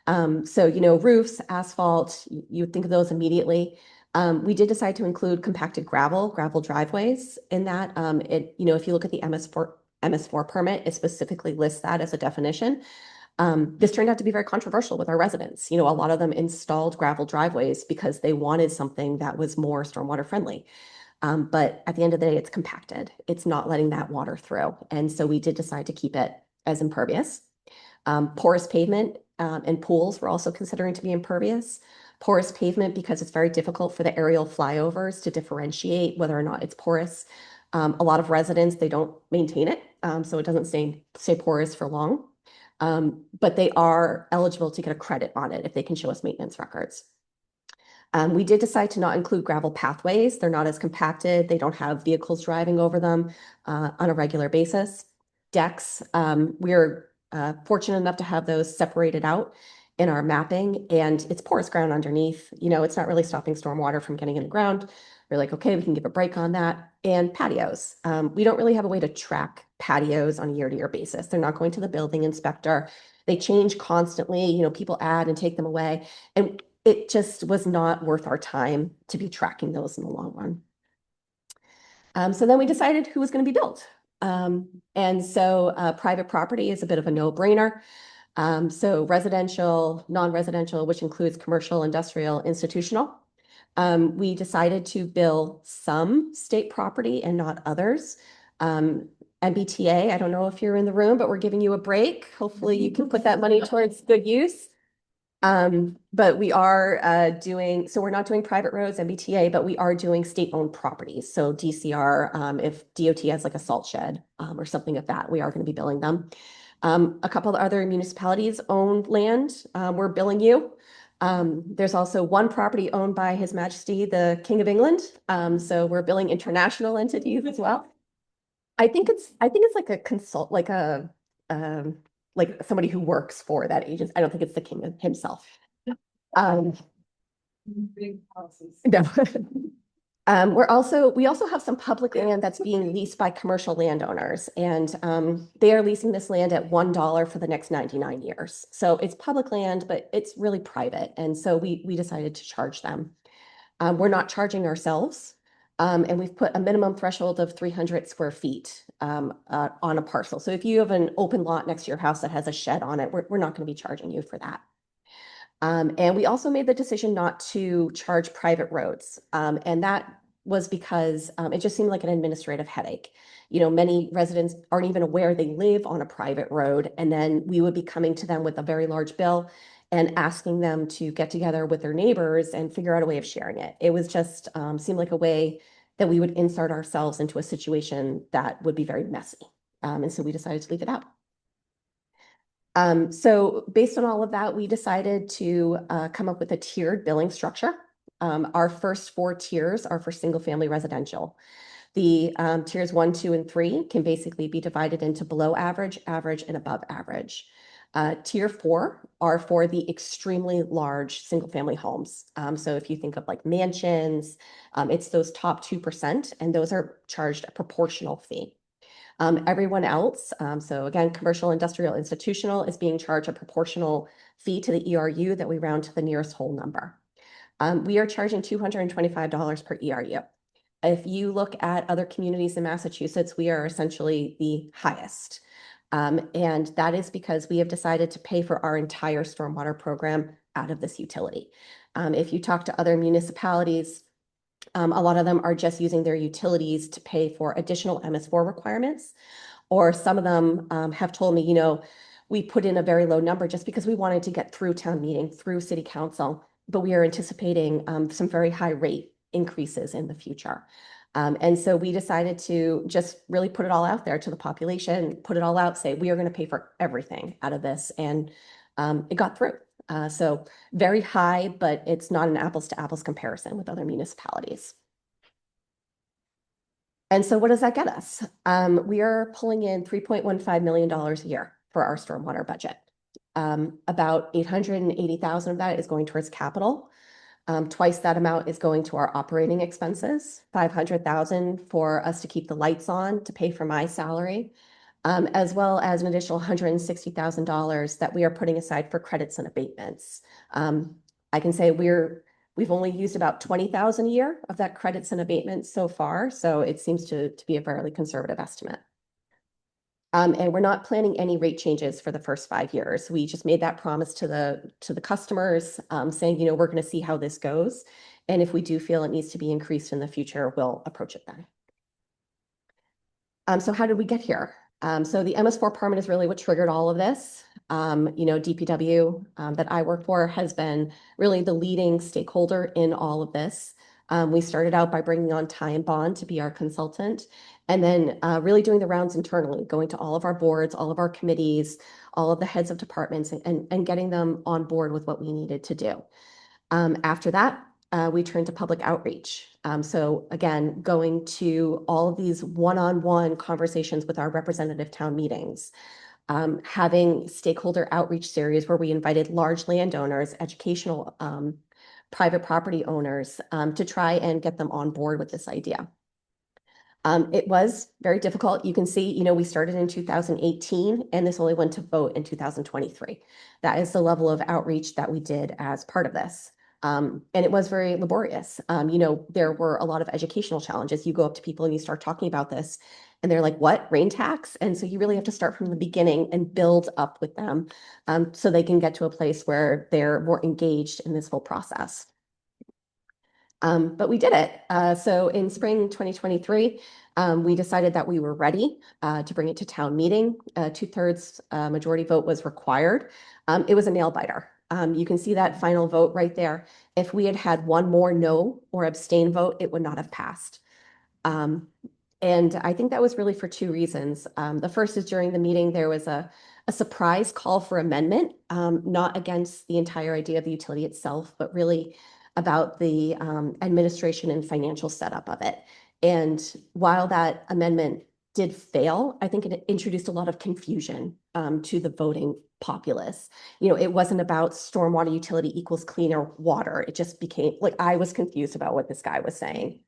So, you know, roofs, asphalt, you would think of those immediately. We did decide to include compacted gravel driveways in that. You know, if you look at the MS4 permit, it specifically lists that as a definition. This turned out to be very controversial with our residents. You know, a lot of them installed gravel driveways because they wanted something that was more stormwater friendly. But at the end of the day, it's compacted. It's not letting that water through. And so we did decide to keep it as impervious. Porous pavement and pools were also considering to be impervious. Porous pavement because it's very difficult for the aerial flyovers to differentiate whether or not it's porous. A lot of residents, they don't maintain it, so it doesn't stay porous for long. But they are eligible to get a credit on it if they can show us maintenance records. We did decide to not include gravel pathways. They're not as compacted. They don't have vehicles driving over them on a regular basis. Decks, we're fortunate enough to have those separated out in our mapping, and it's porous ground underneath. You know, it's not really stopping stormwater from getting in the ground. We're like, okay, we can give a break on that. And patios. We don't really have a way to track patios on a year-to-year basis. They're not going to the building inspector. They change constantly. You know, people add and take them away. And it just was not worth our time to be tracking those in the long run. So then we decided who was going to be built. And so private property is a bit of a no-brainer. So residential, non-residential, which includes commercial, industrial, institutional. We decided to bill some state property and not others. MBTA, I don't know if you're in the room, but we're giving you a break. Hopefully you can put that money towards good use. But we are so we're not doing private roads, MBTA, but we are doing state-owned properties. So DCR, if DOT has like a salt shed or something of that, we are going to be billing them. A couple of other municipalities own land. We're billing you. There's also one property owned by His Majesty, the King of England. So we're billing international entities as well. I think it's like a consult, like somebody who works for that agency. I don't think it's the king himself. Big houses. No. We also have some public land that's being leased by commercial landowners, and they are leasing this land at $1 for the next 99 years. So it's public land, but it's really private, and so we decided to charge them. We're not charging ourselves, and we've put a minimum threshold of 300 square feet on a parcel. So if you have an open lot next to your house that has a shed on it, we're not going to be charging you for that. And we also made the decision not to charge private roads. And that was because it just seemed like an administrative headache. You know, many residents aren't even aware they live on a private road. And then we would be coming to them with a very large bill and asking them to get together with their neighbors and figure out a way of sharing it. It was just seemed like a way that we would insert ourselves into a situation that would be very messy. And so we decided to leave it out. So based on all of that, we decided to come up with a tiered billing structure. Our first 4 tiers are for single-family residential. The tiers 1, 2, and 3 can basically be divided into below average, average, and above average. Tier 4 are for the extremely large single-family homes. So if you think of like mansions, it's those top 2%, and those are charged a proportional fee. Everyone else, so again, commercial, industrial, institutional is being charged a proportional fee to the ERU that we round to the nearest whole number. We are charging $225 per ERU. If you look at other communities in Massachusetts, we are essentially the highest. And that is because we have decided to pay for our entire stormwater program out of this utility. If you talk to other municipalities, a lot of them are just using their utilities to pay for additional MS4 requirements, or some of them have told me, you know, we put in a very low number just because we wanted to get through town meeting, through city council, but we are anticipating some very high rate increases in the future. And so we decided to just really put it all out there to the population, put it all out, say, we are going to pay for everything out of this. And it got through. So very high, but it's not an apples to apples comparison with other municipalities. And so what does that get us? We are pulling in $3.15 million a year for our stormwater budget. About 880,000 of that is going towards capital. Twice that amount is going to our operating expenses, 500,000 for us to keep the lights on, to pay for my salary, as well as an additional $160,000 that we are putting aside for credits and abatements. I can say we've only used about 20,000 a year of that credits and abatements so far, so it seems to be a fairly conservative estimate. And we're not planning any rate changes for the first 5 years. We just made that promise to the customers, saying, you know, we're going to see how this goes, and if we do feel it needs to be increased in the future, we'll approach it then. So how did we get here? So the MS4 permit is really what triggered all of this. You know, DPW that I work for has been really the leading stakeholder in all of this. We started out by bringing on Ty and Bond to be our consultant, and then really doing the rounds internally, going to all of our boards, all of our committees, all of the heads of departments, and getting them on board with what we needed to do. After that, we turned to public outreach. So again, going to all of these one-on-one conversations with our representative town meetings, having stakeholder outreach series where we invited large landowners, educational private property owners to try and get them on board with this idea. It was very difficult. You can see, you know, we started in 2018 and this only went to vote in 2023. That is the level of outreach that we did as part of this. And it was very laborious. You know, there were a lot of educational challenges. You go up to people and you start talking about this and they're like, what, rain tax? And so you really have to start from the beginning and build up with them so they can get to a place where they're more engaged in this whole process. But we did it. So in spring 2023, we decided that we were ready to bring it to town meeting. 2/3 majority vote was required. It was a nail biter. You can see that final vote right there. If we had had one more no or abstain vote, it would not have passed. And I think that was really for two reasons. The first is during the meeting, there was a surprise call for amendment, not against the entire idea of the utility itself, but really about the administration and financial setup of it. And while that amendment did fail, I think it introduced a lot of confusion to the voting populace. You know, it wasn't about stormwater utility equals cleaner water. It just became like I was confused about what this guy was saying.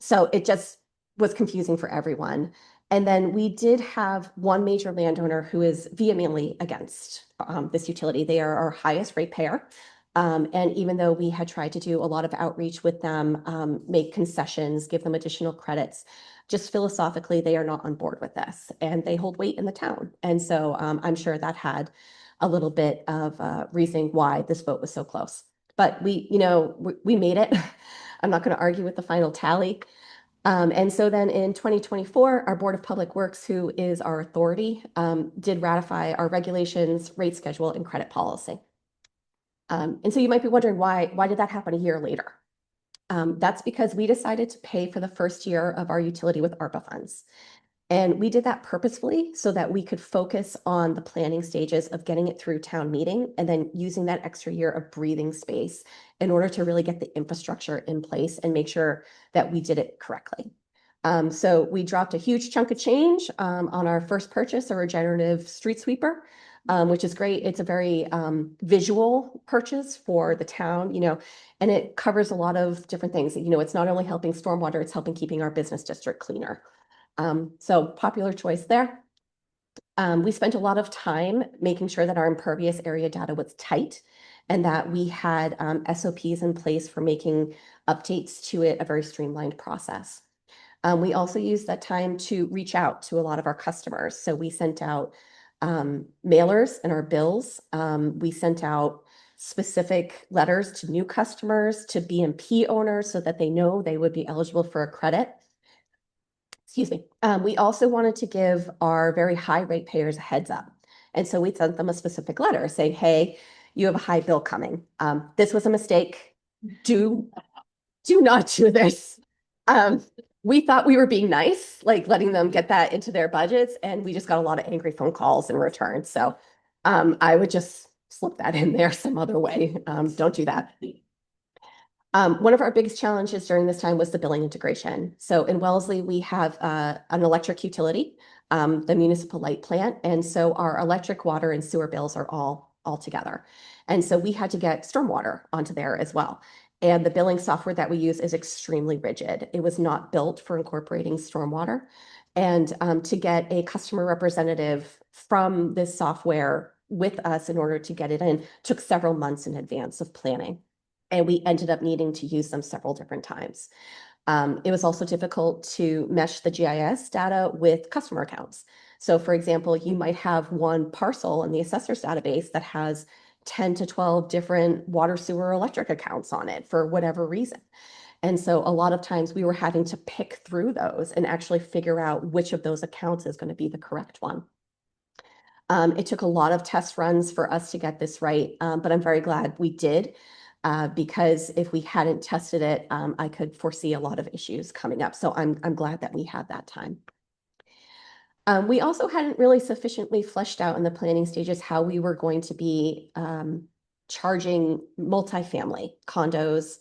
So it just was confusing for everyone. And then we did have one major landowner who is vehemently against this utility. They are our highest ratepayer. And even though we had tried to do a lot of outreach with them, make concessions, give them additional credits, just philosophically, they are not on board with this and they hold weight in the town. And so I'm sure that had a little bit of reasoning why this vote was so close. But we made it. I'm not going to argue with the final tally. And so then in 2024, our Board of Public Works, who is our authority, did ratify our regulations, rate schedule, and credit policy. And so you might be wondering why did that happen a year later? That's because we decided to pay for the first year of our utility with ARPA funds. And we did that purposefully so that we could focus on the planning stages of getting it through town meeting and then using that extra year of breathing space in order to really get the infrastructure in place and make sure that we did it correctly. So we dropped a huge chunk of change on our first purchase, a regenerative street sweeper, which is great. It's a very visual purchase for the town, and it covers a lot of different things. It's not only helping stormwater, it's helping keeping our business district cleaner. So popular choice there. We spent a lot of time making sure that our impervious area data was tight and that we had SOPs in place for making updates to it a very streamlined process. We also used that time to reach out to a lot of our customers. So we sent out mailers and our bills. We sent out specific letters to new customers, to BMP owners so that they know they would be eligible for a credit. Excuse me. We also wanted to give our very high ratepayers a heads up. And so we sent them a specific letter saying, hey, you have a high bill coming. This was a mistake. Do not do this. We thought we were being nice, like letting them get that into their budgets. And we just got a lot of angry phone calls in return. So I would just slip that in there some other way. Don't do that. One of our biggest challenges during this time was the billing integration. So in Wellesley, we have an electric utility, the municipal light plant. And so our electric, water, and sewer bills are all together. And so we had to get stormwater onto there as well. And the billing software that we use is extremely rigid. It was not built for incorporating stormwater. And to get a customer representative from this software with us in order to get it in took several months in advance of planning. And we ended up needing to use them several different times. It was also difficult to mesh the GIS data with customer accounts. So for example, you might have one parcel in the assessor's database that has 10 to 12 different water, sewer, electric accounts on it for whatever reason. And so a lot of times we were having to pick through those and actually figure out which of those accounts is going to be the correct one. It took a lot of test runs for us to get this right, but I'm very glad we did. Because if we hadn't tested it, I could foresee a lot of issues coming up. So I'm glad that we had that time. We also hadn't really sufficiently fleshed out in the planning stages how we were going to be charging multifamily condos,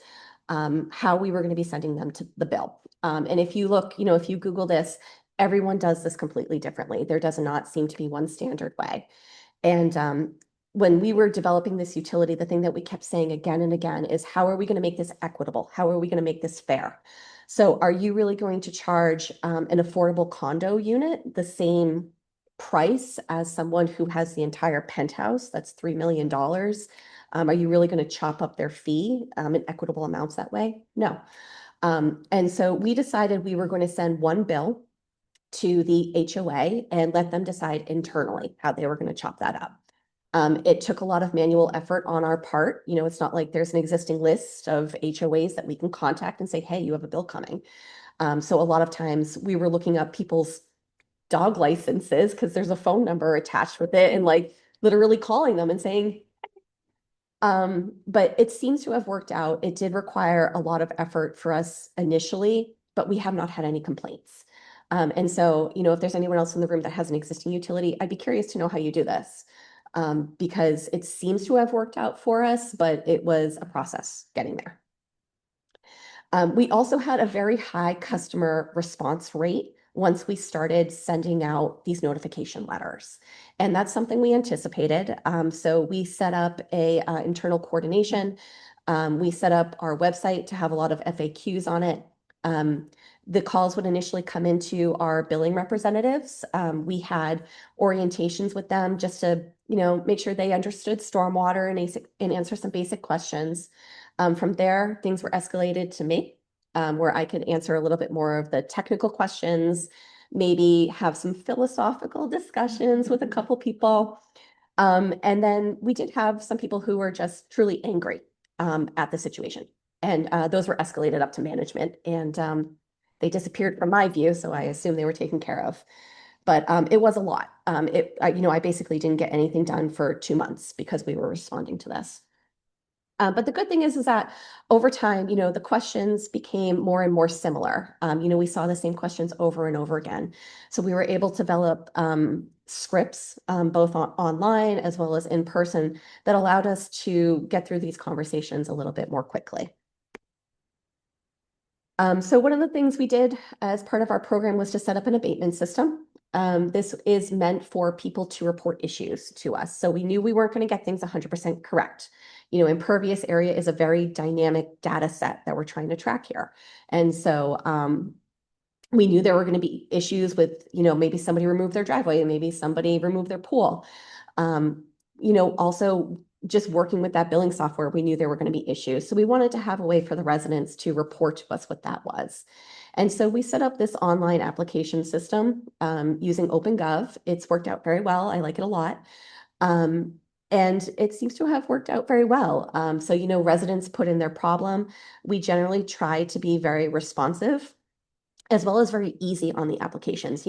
how we were going to be sending them to the bill. And if you look, if you Google this, everyone does this completely differently. There does not seem to be one standard way. And when we were developing this utility, the thing that we kept saying again and again is, how are we going to make this equitable? How are we going to make this fair? So are you really going to charge an affordable condo unit the same price as someone who has the entire penthouse? That's $3 million. Are you really going to chop up their fee in equitable amounts that way? No. And so we decided we were going to send one bill to the HOA and let them decide internally how they were going to chop that up. It took a lot of manual effort on our part. It's not like there's an existing list of HOAs that we can contact and say, hey, you have a bill coming. So a lot of times we were looking up people's dog licenses because there's a phone number attached with it and like literally calling them and saying, but it seems to have worked out. It did require a lot of effort for us initially, but we have not had any complaints. And so, if there's anyone else in the room that has an existing utility, I'd be curious to know how you do this. Because it seems to have worked out for us, but it was a process getting there. We also had a very high customer response rate once we started sending out these notification letters. And that's something we anticipated. So we set up a internal coordination. We set up our website to have a lot of FAQs on it. The calls would initially come into our billing representatives. We had orientations with them just to, make sure they understood stormwater and answer some basic questions. From there, things were escalated to me, where I could answer a little bit more of the technical questions, maybe have some philosophical discussions with a couple people. And then we did have some people who were just truly angry at the situation. And those were escalated up to management, and they disappeared from my view, so I assume they were taken care of. But it was a lot. I basically didn't get anything done for 2 months because we were responding to this. But the good thing is that over time, the questions became more and more similar. We saw the same questions over and over again. So we were able to develop scripts, both online as well as in person, that allowed us to get through these conversations a little bit more quickly. So one of the things we did as part of our program was to set up an abatement system. This is meant for people to report issues to us. So we knew we weren't going to get things 100% correct. Impervious area is a very dynamic data set that we're trying to track here. And so we knew there were going to be issues with, maybe somebody removed their driveway and maybe somebody removed their pool. Also just working with that billing software, we knew there were going to be issues. So we wanted to have a way for the residents to report to us what that was. And so we set up this online application system using OpenGov. It's worked out very well. I like it a lot. And it seems to have worked out very well. So, residents put in their problem. We generally try to be very responsive, as well as very easy on the applications.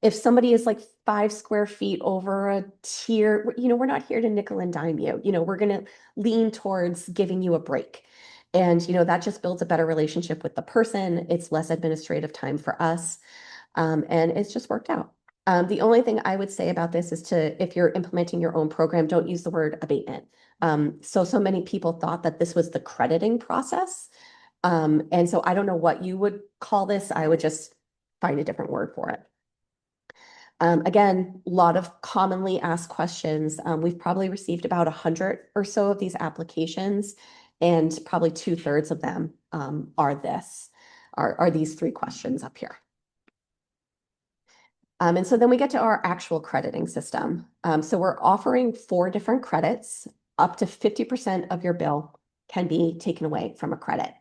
If somebody is like 5 square feet over a tier, we're not here to nickel and dime you. We're going to lean towards giving you a break. And, that just builds a better relationship with the person. It's less administrative time for us. And it's just worked out. The only thing I would say about this is if you're implementing your own program, don't use the word abatement. So many people thought that this was the crediting process. And so I don't know what you would call this. I would just find a different word for it. Again, a lot of commonly asked questions. We've probably received about 100 or so of these applications, and probably 2/3 of them are these 3 questions up here. And so then we get to our actual crediting system. So we're offering 4 different credits. Up to 50% of your bill can be taken away from a credit.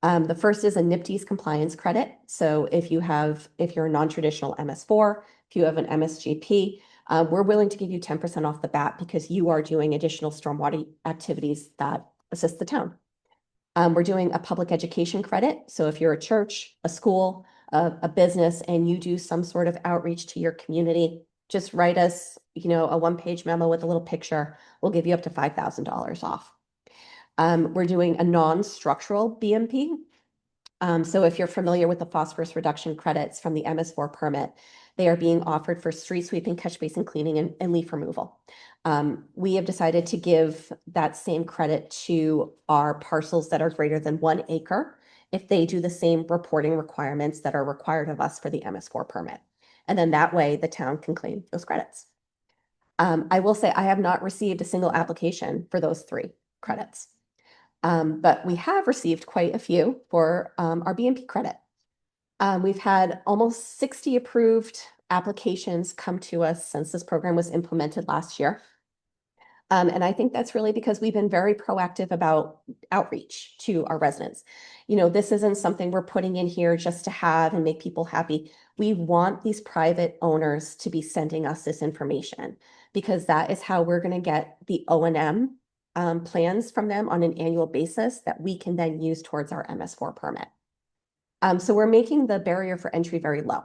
The first is a NPDES compliance credit. So if you're a non-traditional MS4, if you have an MSGP, we're willing to give you 10% off the bat because you are doing additional stormwater activities that assist the town. We're doing a public education credit. So if you're a church, a school, a business, and you do some sort of outreach to your community, just write us, a 1-page memo with a little picture. We'll give you up to $5,000 off. We're doing a non-structural BMP. So if you're familiar with the phosphorus reduction credits from the MS4 permit, they are being offered for street sweeping, catch basin cleaning, and leaf removal. We have decided to give that same credit to our parcels that are greater than 1 acre if they do the same reporting requirements that are required of us for the MS4 permit. And then that way the town can claim those credits. I will say I have not received a single application for those 3 credits. But we have received quite a few for our BMP credit. We've had almost 60 approved applications come to us since this program was implemented last year. And I think that's really because we've been very proactive about outreach to our residents. This isn't something we're putting in here just to have and make people happy. We want these private owners to be sending us this information because that is how we're going to get the O&M plans from them on an annual basis that we can then use towards our MS4 permit. So we're making the barrier for entry very low.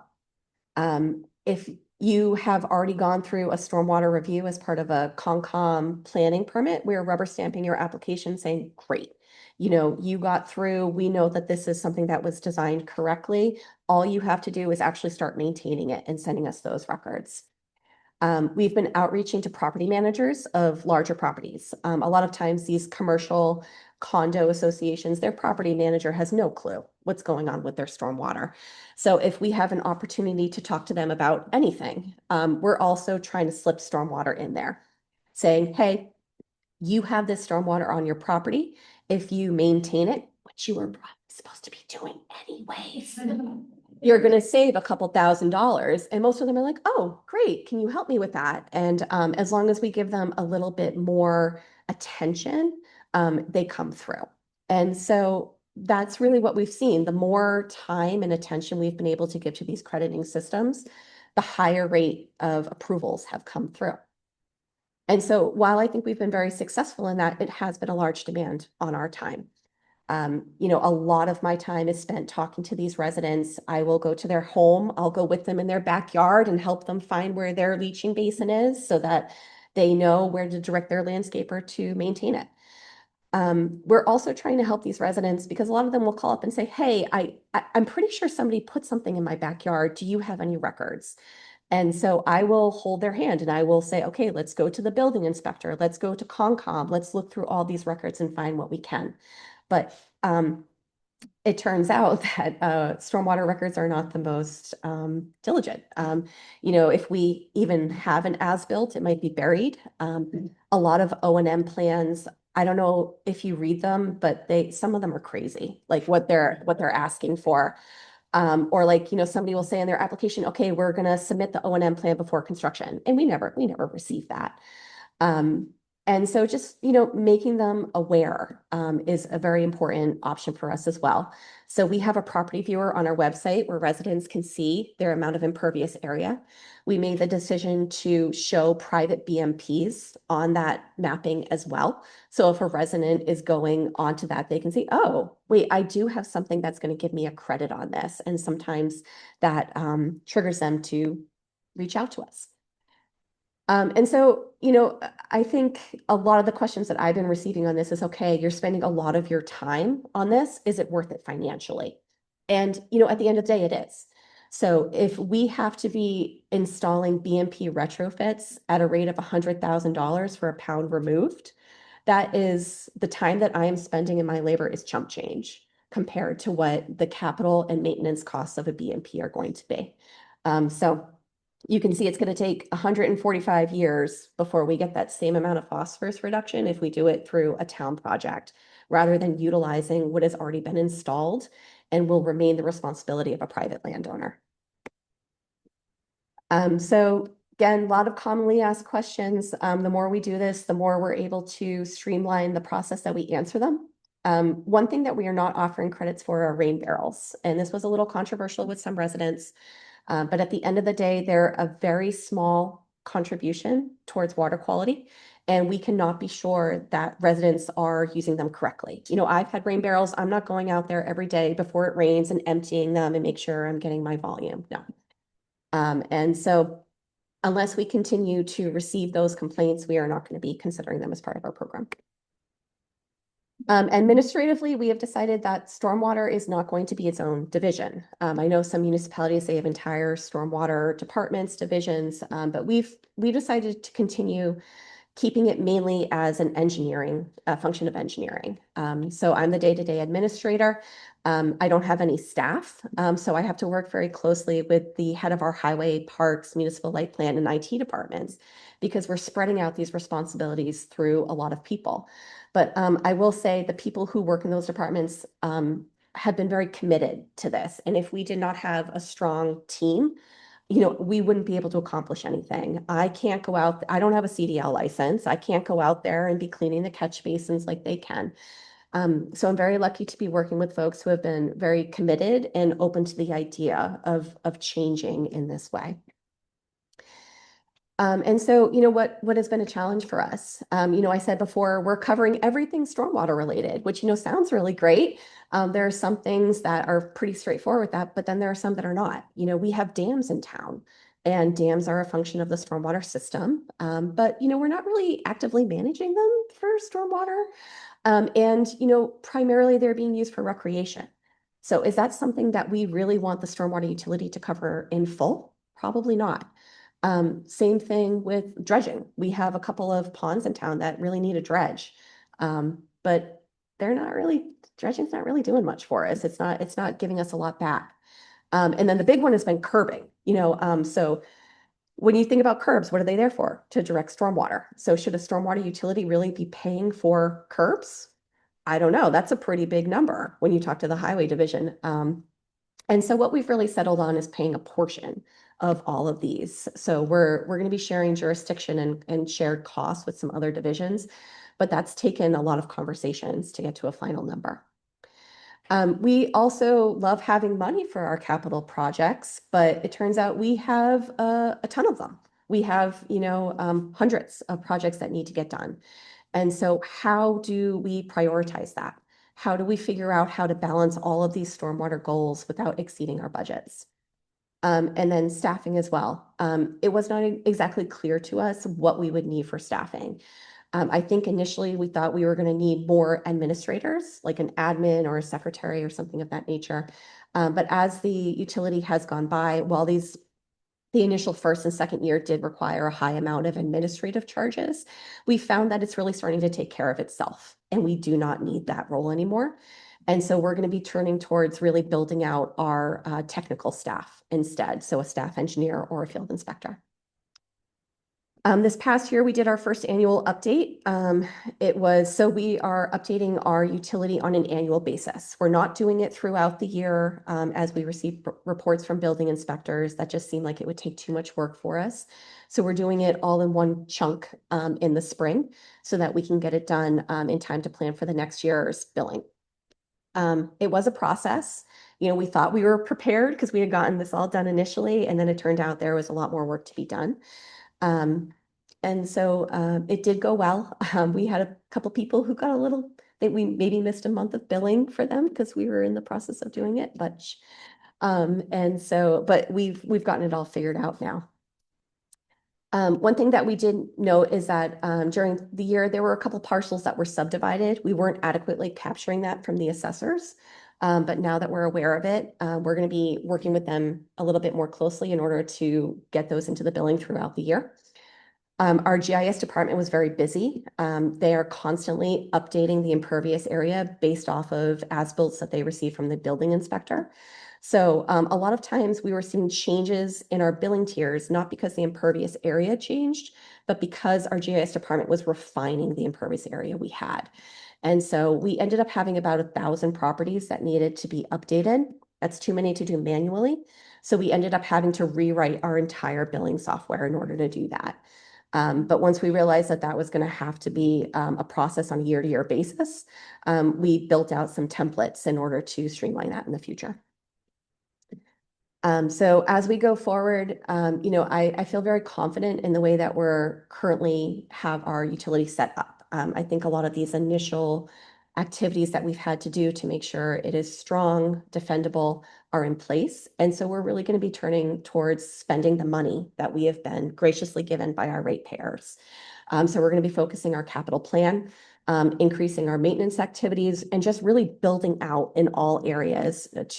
If You have already gone through a stormwater review as part of a Concom planning permit. We're rubber stamping your application saying, great. You know, you got through, we know that this is something that was designed correctly. All you have to do is actually start maintaining it and sending us those records. We've been outreaching to property managers of larger properties. A lot of times these commercial condo associations, their property manager has no clue what's going on with their stormwater. So if we have an opportunity to talk to them about anything, we're also trying to slip stormwater in there, saying, hey, you have this stormwater on your property. If you maintain it, which you are probably supposed to be doing anyways, you're going to save a couple $1,000s. And most of them are like, oh, great. Can you help me with that? And as long as we give them a little bit more attention, they come through. And so that's really what we've seen. The more time and attention we've been able to give to these crediting systems, the higher rate of approvals have come through. And so while I think we've been very successful in that, it has been a large demand on our time. You know, a lot of my time is spent talking to these residents. I will go to their home. I'll go with them in their backyard and help them find where their leaching basin is so that they know where to direct their landscaper to maintain it. We're also trying to help these residents because a lot of them will call up and say, hey, I'm pretty sure somebody put something in my backyard. Do you have any records? And so I will hold their hand and I will say, okay, let's go to the building inspector. Let's go to Concom. Let's look through all these records and find what we can. But it turns out that stormwater records are not the most diligent. You know, if we even have an as-built, it might be buried. A lot of O&M plans, I don't know if you read them, but some of them are crazy, like what they're asking for. Or like, you know, somebody will say in their application, okay, we're going to submit the O&M plan before construction. And we never receive that. And so just, you know, making them aware is a very important option for us as well. So we have a property viewer on our website where residents can see their amount of impervious area. We made the decision to show private BMPs on that mapping as well. So if a resident is going onto that, they can see, oh, wait, I do have something that's going to give me a credit on this. And sometimes that triggers them to reach out to us. And so, you know, I think a lot of the questions that I've been receiving on this is, okay, you're spending a lot of your time on this. Is it worth it financially? And, you know, at the end of the day, it is. So if we have to be installing BMP retrofits at a rate of $100,000 for a pound removed, that is the time that I am spending in my labor is chump change compared to what the capital and maintenance costs of a BMP are going to be. So you can see it's going to take 145 years before we get that same amount of phosphorus reduction if we do it through a town project, rather than utilizing what has already been installed and will remain the responsibility of a private landowner. So again, a lot of commonly asked questions. The more we do this, the more we're able to streamline the process that we answer them. One thing that we are not offering credits for are rain barrels. And this was a little controversial with some residents. But at the end of the day, they're a very small contribution towards water quality. And we cannot be sure that residents are using them correctly. You know, I've had rain barrels. I'm not going out there every day before it rains and emptying them and make sure I'm getting my volume. No. And so unless we continue to receive those complaints, we are not going to be considering them as part of our program. Administratively, we have decided that stormwater is not going to be its own division. I know some municipalities, they have entire stormwater departments, divisions, but we decided to continue keeping it mainly as an engineering, function of engineering. So I'm the day-to-day administrator. I don't have any staff, so I have to work very closely with the head of our highway, parks, municipal light plant, and IT departments, because we're spreading out these responsibilities through a lot of people. But I will say the people who work in those departments have been very committed to this. And if we did not have a strong team, you know, we wouldn't be able to accomplish anything. I can't go out, I don't have a CDL license. I can't go out there and be cleaning the catch basins like they can. So I'm very lucky to be working with folks who have been very committed and open to the idea of changing in this way. And so, you know, what has been a challenge for us? You know, I said before, we're covering everything stormwater related, which, you know, sounds really great. There are some things that are pretty straightforward with that, but then there are some that are not. You know, we have dams in town And dams are a function of the stormwater system. But, you know, we're not really actively managing them for stormwater. And, you know, primarily they're being used for recreation. So is that something that we really want the stormwater utility to cover in full? Probably not. Same thing with dredging. We have a couple of ponds in town that really need a dredge. But dredging's not really doing much for us. It's not giving us a lot back. And then the big one has been curbing, you know, so when you think about curbs, what are they there for? To direct stormwater. So should a stormwater utility really be paying for curbs? I don't know. That's a pretty big number when you talk to the highway division. And so what we've really settled on is paying a portion of all of these. So we're going to be sharing jurisdiction and shared costs with some other divisions, but that's taken a lot of conversations to get to a final number. We also love having money for our capital projects, but it turns out we have a ton of them. We have, you know, hundreds of projects that need to get done. And so how do we prioritize that? How do we figure out how to balance all of these stormwater goals without exceeding our budgets? And then staffing as well. It was not exactly clear to us what we would need for staffing. I think initially we thought we were going to need more administrators, like an admin or a secretary or something of that nature. But as the utility has gone by, while the initial first and second year did require a high amount of administrative charges, we found that it's really starting to take care of itself, and we do not need that role anymore. And so we're going to be turning towards really building out our technical staff instead, so a staff engineer or a field inspector. This past year, we did our first annual update. So we are updating our utility on an annual basis. We're not doing it throughout the year as we receive reports from building inspectors. That just seemed like it would take too much work for us. So we're doing it all in one chunk in the spring so that we can get it done in time to plan for the next year's billing. It was a process. You know, we thought we were prepared because we had gotten this all done initially, and then it turned out there was a lot more work to be done. And so it did go well. We had a couple people who got that we maybe missed a month of billing for them because we were in the process of doing it. But we've gotten it all figured out now. One thing that we did note is that during the year, there were a couple parcels that were subdivided. We weren't adequately capturing that from the assessors. But now that we're aware of it, we're going to be working with them a little bit more closely in order to get those into the billing throughout the year. Our GIS department was very busy. They are constantly updating the impervious area based off of as-built that they receive from the building inspector. So a lot of times we were seeing changes in our billing tiers, not because the impervious area changed, but because our GIS department was refining the impervious area we had. And so we ended up having about 1,000 properties that needed to be updated. That's too many to do manually. So we ended up having to rewrite our entire billing software in order to do that. But once we realized that that was going to have to be a process on a year-to-year basis, we built out some templates in order to streamline that in the future. So as we go forward, you know, I feel very confident in the way that we're currently have our utility set up. I think a lot of these initial activities that we've had to do to make sure it is strong, defendable, are in place. And so we're really going to be turning towards spending the money that we have been graciously given by our ratepayers. So we're going to be focusing our capital plan, increasing our maintenance activities, and just really building out in all areas